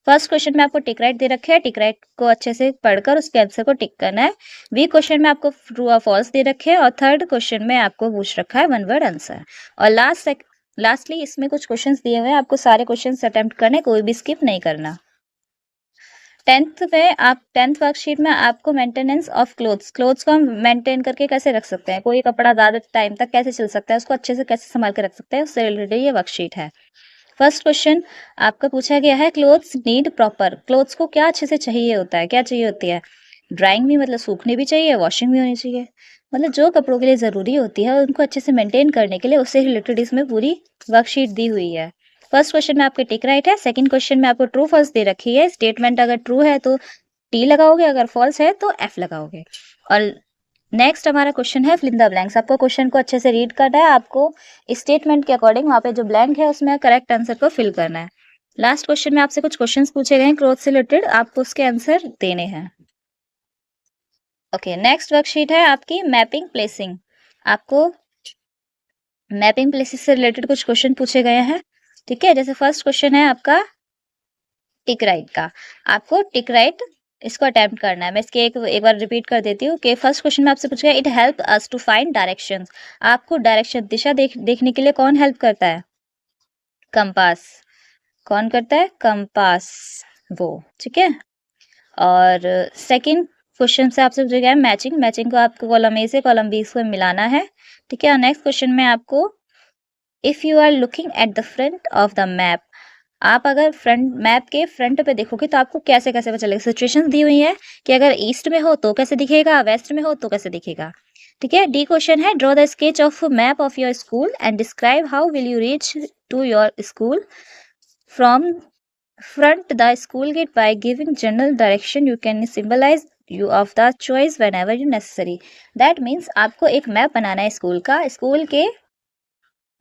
फर्स्ट क्वेश्चन में आपको टिक राइट दे रखे हैं, टिक राइट को अच्छे से पढ़कर उसके आंसर को टिक करना है। बी क्वेश्चन में आपको ट्रू और फॉल्स दे रखे हैं, और थर्ड क्वेश्चन में आपको पूछ रखा है वन वर्ड आंसर। और लास्टली इसमें कुछ क्वेश्चंस दिए हुए हैं, आपको सारे क्वेश्चंस अटेम्प्ट करने, कोई भी स्किप नहीं करना। 10th वर्कशीट में आपको मेंटेनेंस ऑफ क्लोथ्स, क्लोथ्स को हम मेंटेन करके कैसे रख सकते हैं, कोई कपड़ा ज्यादा टाइम तक कैसे चल सकता है, उसको अच्छे से कैसे संभाल के रख सकते हैं, उससे रिलेटेड ये वर्कशीट है। फर्स्ट क्वेश्चन आपका पूछा गया है, क्लोथ्स नीड प्रॉपर, क्लोथ्स को क्या अच्छे से चाहिए होता है, क्या चाहिए होती है, ड्राइंग भी मतलब सूखनी भी चाहिए, वॉशिंग भी होनी चाहिए, मतलब जो कपड़ों के लिए जरूरी होती है उनको अच्छे से मेंटेन करने के लिए, उससे रिलेटेड इसमें पूरी वर्कशीट दी हुई है। फर्स्ट क्वेश्चन में आपके टिक राइट है, सेकंड क्वेश्चन में आपको ट्रू फॉल्स दे रखी है, स्टेटमेंट अगर ट्रू है तो टी लगाओगे, अगर फॉल्स है तो एफ लगाओगे। और नेक्स्ट हमारा क्वेश्चन है फिल इन द ब्लैंक्स, आपको क्वेश्चन को अच्छे से रीड करना है, आपको स्टेटमेंट के अकॉर्डिंग वहां पे जो ब्लैंक है उसमें करेक्ट आंसर को फिल करना है। लास्ट क्वेश्चन में आपसे कुछ क्वेश्चंस पूछे गए हैं क्लोथ से रिलेटेड, आपको उसके आंसर देने हैं। ओके, नेक्स्ट वर्कशीट है आपकी मैपिंग प्लेसिंग, आपको मैपिंग प्लेसेस से रिलेटेड कुछ क्वेश्चन पूछे गए हैं। ठीक है, जैसे फर्स्ट क्वेश्चन है आपका टिक राइट का, आपको टिक राइट इसको अटेम्प्ट करना है। मैं इसके एक बार रिपीट कर देती हूँ कि फर्स्ट क्वेश्चन में आपसे पूछा गया, it help us to find directions, आपको डायरेक्शन दिशा देखने के लिए कौन हेल्प करता है, कंपास, कौन करता है, कंपास, वो। ठीक है, और सेकंड क्वेश्चन से आपसे पूछा गया है मैचिंग, मैचिंग को आपको कॉलम ए से कॉलम बी से मिलाना है। ठीक है, और नेक्स्ट क्वेश्चन में आपको if you are looking at the front of the map, आप अगर फ्रंट मैप के फ्रंट पे देखोगे तो आपको कैसे कैसे पता चलेगा, सिचुएशंस दी हुई है कि अगर ईस्ट में हो तो कैसे दिखेगा, वेस्ट में हो तो कैसे दिखेगा। ठीक है, डी क्वेश्चन है draw the sketch of map of your school and describe how will you reach to your school from front the school gate by giving general direction you can symbolize you of the choice whenever you necessary, that means आपको एक map बनाना है school का, school के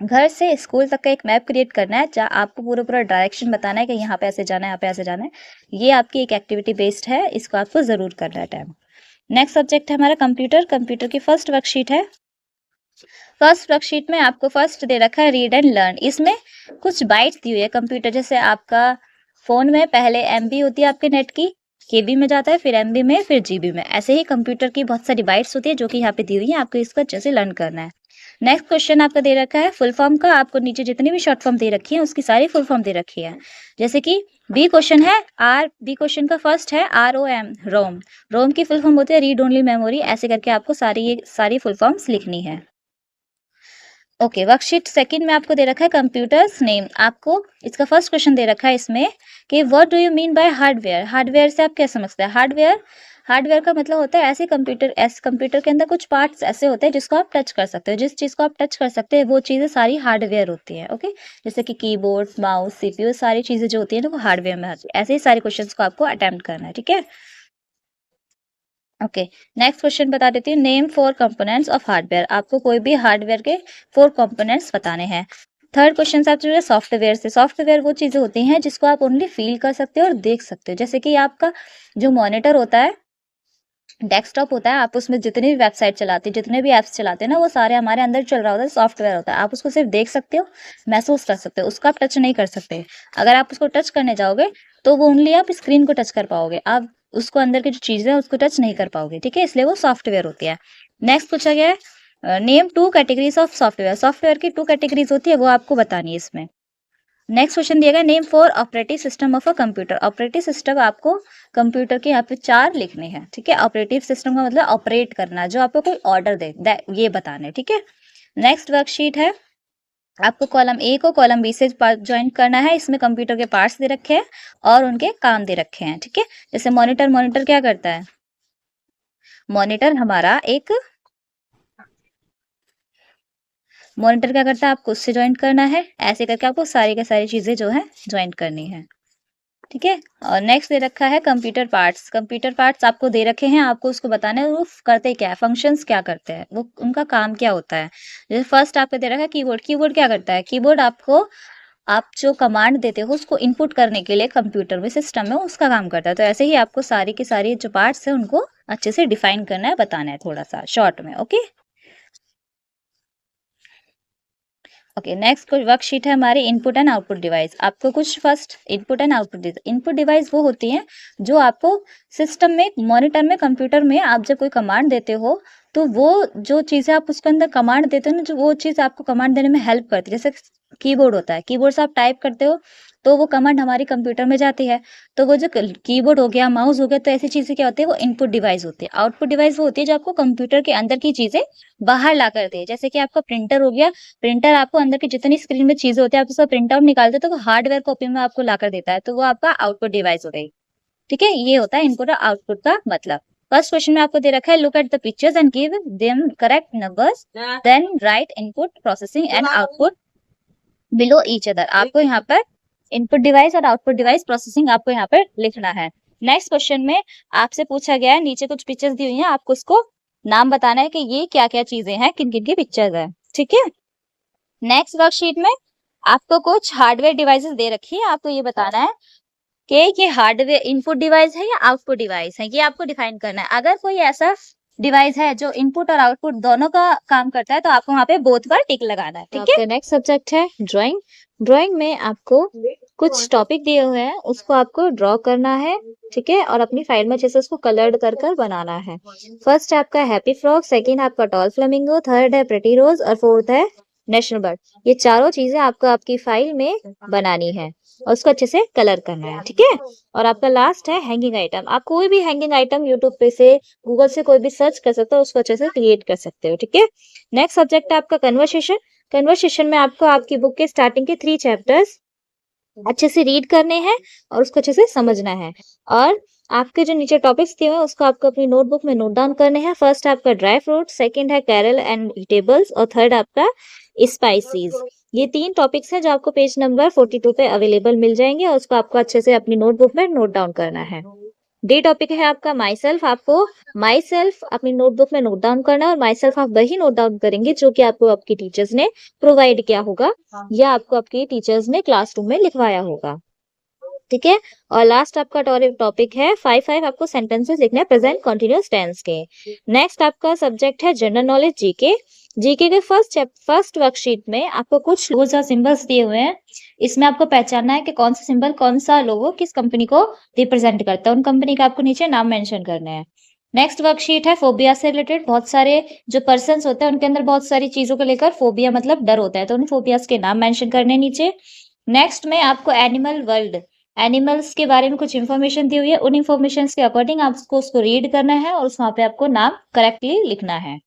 घर से school तक का एक मैप क्रिएट करना है, जहाँ आपको पूरा पूरा डायरेक्शन बताना है कि यहाँ पे ऐसे जाना है, यहाँ पे ऐसे जाना है। ये आपकी एक एक्टिविटी बेस्ड है, इसको आपको जरूर करना है टाइम। नेक्स्ट सब्जेक्ट है हमारा कंप्यूटर, कंप्यूटर की फर्स्ट वर्कशीट है। फर्स्ट वर्कशीट में आपको फर्स्ट दे रखा है रीड एंड लर्न, इसमें कुछ बाइट्स दी हुई है कंप्यूटर, जैसे आपका फोन में पहले एमबी होती है आपके नेट की, केबी में जाता है, फिर एमबी में, फिर जीबी में, ऐसे ही कंप्यूटर की बहुत सारी बाइट्स होती है जो कि यहाँ पे दी हुई है, आपको इसको अच्छे से लर्न करना है। नेक्स्ट क्वेश्चन आपका दे रखा है फुल फॉर्म का, आपको नीचे जितनी भी शॉर्ट फॉर्म दे रखी है उसकी सारी फुल फॉर्म दे रखी है। जैसे कि बी क्वेश्चन है बी क्वेश्चन का फर्स्ट है ROM, रोम, रोम की फुल फॉर्म होती है रीड ओनली मेमोरी, ऐसे करके आपको सारी फुल फॉर्म्स लिखनी है। ओके, वर्कशीट सेकंड में आपको दे रखा है कंप्यूटर्स नेम, आपको इसका फर्स्ट क्वेश्चन दे रखा है इसमें कि what do you mean by hardware, hardware से आप क्या समझते हैं, हार्डवेयर का मतलब होता है ऐसे कंप्यूटर के अंदर कुछ पार्ट्स ऐसे होते हैं जिसको आप टच कर सकते हो, जिस चीज को आप टच कर सकते हैं वो चीजें सारी हार्डवेयर होती है। ओके, जैसे कि कीबोर्ड, माउस, सीपीयू, सारी चीजें जो होती है ना वो हार्डवेयर में आती है। ऐसे ही सारे क्वेश्चंस को आपको अटेम्प्ट करना है। ठीक है, ओके, नेक्स्ट क्वेश्चन बता देती हूँ, नेम 4 कंपोनेंट्स ऑफ हार्डवेयर, आपको कोई भी हार्डवेयर के 4 कंपोनेंट्स बताने हैं। थर्ड क्वेश्चन आपसे जो है सॉफ्टवेयर से। सॉफ्टवेयर वो चीजें होती हैं जिसको आप ओनली फील कर सकते हो और देख सकते हो, जैसे कि आपका जो मॉनिटर होता है, डेस्कटॉप होता है, आप उसमें जितनी भी वेबसाइट चलाते हैं, जितने भी ऐप्स चलाते हैं ना, वो सारे हमारे अंदर चल रहा होता है, सॉफ्टवेयर होता है। आप उसको सिर्फ देख सकते हो, महसूस कर सकते हो, उसको आप टच नहीं कर सकते। अगर आप उसको टच करने जाओगे तो वो ओनली आप स्क्रीन को टच कर पाओगे, आप उसको अंदर की जो चीजें हैं उसको टच नहीं कर पाओगे, ठीक है, इसलिए वो सॉफ्टवेयर होती है। नेक्स्ट पूछा गया है name two categories of software. Software की 2 कैटेगरीज होती है, वो आपको बतानी है इसमें। नेक्स्ट क्वेश्चन दिया गया name for operating system of a computer. Operating system आपको कंप्यूटर के यहाँ पे 4 लिखने हैं, ठीक है। ऑपरेटिव सिस्टम का मतलब ऑपरेट करना, जो आपको कोई ऑर्डर दे, ये बताना है, ठीक है। नेक्स्ट वर्कशीट है, आपको कॉलम ए को कॉलम बी से ज्वाइन करना है। इसमें कंप्यूटर के पार्ट्स दे रखे हैं और उनके काम दे रखे हैं, ठीक है। जैसे मॉनिटर, मॉनिटर क्या करता है, मॉनिटर हमारा एक मॉनिटर क्या करता है, आपको उससे ज्वाइन करना है। ऐसे करके आपको सारी की सारी चीजें जो है ज्वाइन करनी है, ठीक है। और नेक्स्ट दे रखा है कंप्यूटर पार्ट्स। कंप्यूटर पार्ट्स आपको दे रखे हैं, आपको उसको बताना है वो करते क्या है, फंक्शंस क्या करते हैं, वो उनका काम क्या होता है। जैसे फर्स्ट आपको दे रखा है कीबोर्ड। कीबोर्ड क्या करता है, कीबोर्ड आपको आप जो कमांड देते हो उसको इनपुट करने के लिए कंप्यूटर में, सिस्टम में उसका काम करता है। तो ऐसे ही आपको सारी की सारी जो पार्ट्स है उनको अच्छे से डिफाइन करना है, बताना है थोड़ा सा शॉर्ट में, ओके। ओके, नेक्स्ट वर्कशीट है हमारी इनपुट एंड आउटपुट डिवाइस। आपको कुछ first input and output device. Input device वो होती हैं जो आपको सिस्टम में, मॉनिटर में, कंप्यूटर में आप जब कोई कमांड देते हो तो वो जो चीजें आप उसके अंदर कमांड देते हो ना, जो वो चीज आपको कमांड देने में हेल्प करती है। जैसे कीबोर्ड होता है, कीबोर्ड से आप टाइप करते हो तो वो कमांड हमारी कंप्यूटर में जाती है। तो वो जो कीबोर्ड हो गया, माउस हो गया, तो ऐसी चीजें क्या होती है, वो इनपुट डिवाइस होती है। आउटपुट डिवाइस वो होती है जो आपको कंप्यूटर के अंदर की चीजें बाहर ला कर दे। जैसे कि आपका प्रिंटर हो गया, प्रिंटर आपको अंदर की जितनी स्क्रीन में चीजें होती है, आप उसका प्रिंट आउट निकालते हो तो वो हार्डवेयर कॉपी में आपको लाकर देता है, तो वो आपका आउटपुट डिवाइस हो गई, ठीक है। ये होता है इनपुट और आउटपुट का मतलब। फर्स्ट क्वेश्चन में आपको दे रखा है look at the pictures and give them correct numbers, then write input, processing and output below each other. आपको यहाँ पर इनपुट डिवाइस और आउटपुट डिवाइस, प्रोसेसिंग आपको यहाँ पर लिखना है। नेक्स्ट क्वेश्चन में आपसे पूछा गया है, नीचे कुछ पिक्चर्स दी हुई हैं, आपको उसको नाम बताना है कि ये क्या क्या चीजें हैं, किन किन की पिक्चर्स है, ठीक है। नेक्स्ट वर्कशीट में आपको कुछ हार्डवेयर डिवाइसेस दे रखी है, आपको ये बताना है कि ये हार्डवेयर इनपुट डिवाइस है या आउटपुट डिवाइस है, ये आपको डिफाइन करना है। अगर कोई ऐसा डिवाइस है जो इनपुट और आउटपुट दोनों का काम करता है तो आपको वहाँ पे बोथ पर टिक लगाना है, ठीक है। नेक्स्ट सब्जेक्ट है ड्राइंग। ड्राइंग में आपको कुछ टॉपिक दिए हुए हैं, उसको आपको ड्रॉ करना है, ठीक है, और अपनी फाइल में अच्छे से उसको कलर्ड कर कर बनाना है। फर्स्ट है आपका हैप्पी फ्रॉग, सेकंड है आपका टॉल फ्लेमिंगो, थर्ड है प्रेटी रोज और फोर्थ है नेशनल बर्ड। ये चारों चीजें आपको आपकी फाइल में बनानी है और उसको अच्छे से कलर करना है, ठीक है। और आपका लास्ट है हैंगिंग आइटम। आप कोई भी हैंगिंग आइटम यूट्यूब पे से, गूगल से कोई भी सर्च कर सकते हो, उसको अच्छे से क्रिएट कर सकते हो, ठीक है। नेक्स्ट सब्जेक्ट है आपका कन्वर्सेशन। कन्वर्सेशन में आपको आपकी बुक के स्टार्टिंग के 3 चैप्टर्स अच्छे से रीड करने हैं और उसको अच्छे से समझना है। और आपके जो नीचे टॉपिक्स दिए हुए हैं उसको आपको अपनी नोटबुक में नोट डाउन करने हैं। फर्स्ट है आपका ड्राई फ्रूट, सेकंड है कैरल एंड ईटेबल्स और थर्ड आपका स्पाइसीज। ये 3 टॉपिक्स हैं जो आपको पेज नंबर 42 पे अवेलेबल मिल जाएंगे और उसको आपको अच्छे से अपनी नोटबुक में नोट डाउन करना है। डी टॉपिक है आपका माई सेल्फ। आपको माई सेल्फ अपनी नोटबुक में नोट डाउन करना है और माई सेल्फ आप वही नोट डाउन करेंगे जो कि आपको आपकी टीचर्स ने प्रोवाइड किया होगा या आपको आपकी टीचर्स ने क्लासरूम में लिखवाया होगा, ठीक है। और लास्ट आपका टॉपिक है 5 आपको सेंटेंसेस लिखने हैं प्रेजेंट कंटिन्यूअस टेंस के। नेक्स्ट आपका सब्जेक्ट है जनरल नॉलेज जीके। जीके के फर्स्ट वर्कशीट में आपको कुछ लोगोस और सिंबल्स दिए हुए हैं। इसमें आपको पहचानना है कि कौन सा सिंबल, कौन सा लोगो किस कंपनी को रिप्रेजेंट करता है, उन कंपनी का आपको नीचे नाम मेंशन करने हैं। नेक्स्ट वर्कशीट है फोबिया से रिलेटेड। बहुत सारे जो पर्सन्स होते हैं उनके अंदर बहुत सारी चीजों को लेकर फोबिया मतलब डर होता है, तो उन फोबियास के नाम मेंशन करने नीचे। नेक्स्ट में आपको एनिमल वर्ल्ड, एनिमल्स के बारे में कुछ इन्फॉर्मेशन दी हुई है, उन इन्फॉर्मेशन के अकॉर्डिंग आपको उसको रीड करना है और वहां पे आपको नाम करेक्टली लिखना है,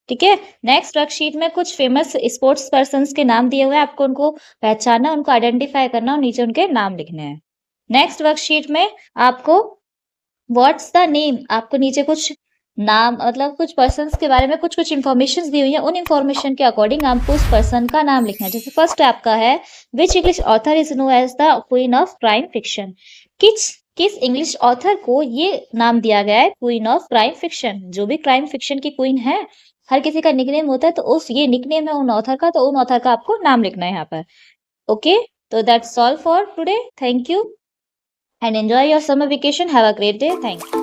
ठीक है। नेक्स्ट वर्कशीट में कुछ फेमस स्पोर्ट्स पर्सन्स के नाम दिए हुए हैं, आपको उनको पहचानना, उनको आइडेंटिफाई करना और नीचे उनके नाम लिखने हैं। नेक्स्ट वर्कशीट में आपको व्हाट्स द नेम, आपको नीचे कुछ नाम मतलब कुछ पर्सन्स के बारे में कुछ कुछ इन्फॉर्मेशन दी हुई है, उन इन्फॉर्मेशन के अकॉर्डिंग आपको उस पर्सन का नाम लिखना है। जैसे फर्स्ट आपका है which English author is known as the queen of crime fiction. किस इंग्लिश ऑथर को ये नाम दिया गया है क्वीन ऑफ क्राइम फिक्शन, जो भी क्राइम फिक्शन की क्वीन है हर किसी का निकनेम होता है, तो उस ये निकनेम है उन ऑथर का, तो उन ऑथर का आपको नाम लिखना है यहाँ पर। ओके, तो that's all for today. Thank you and enjoy your summer vacation. Have a great day. Thank you.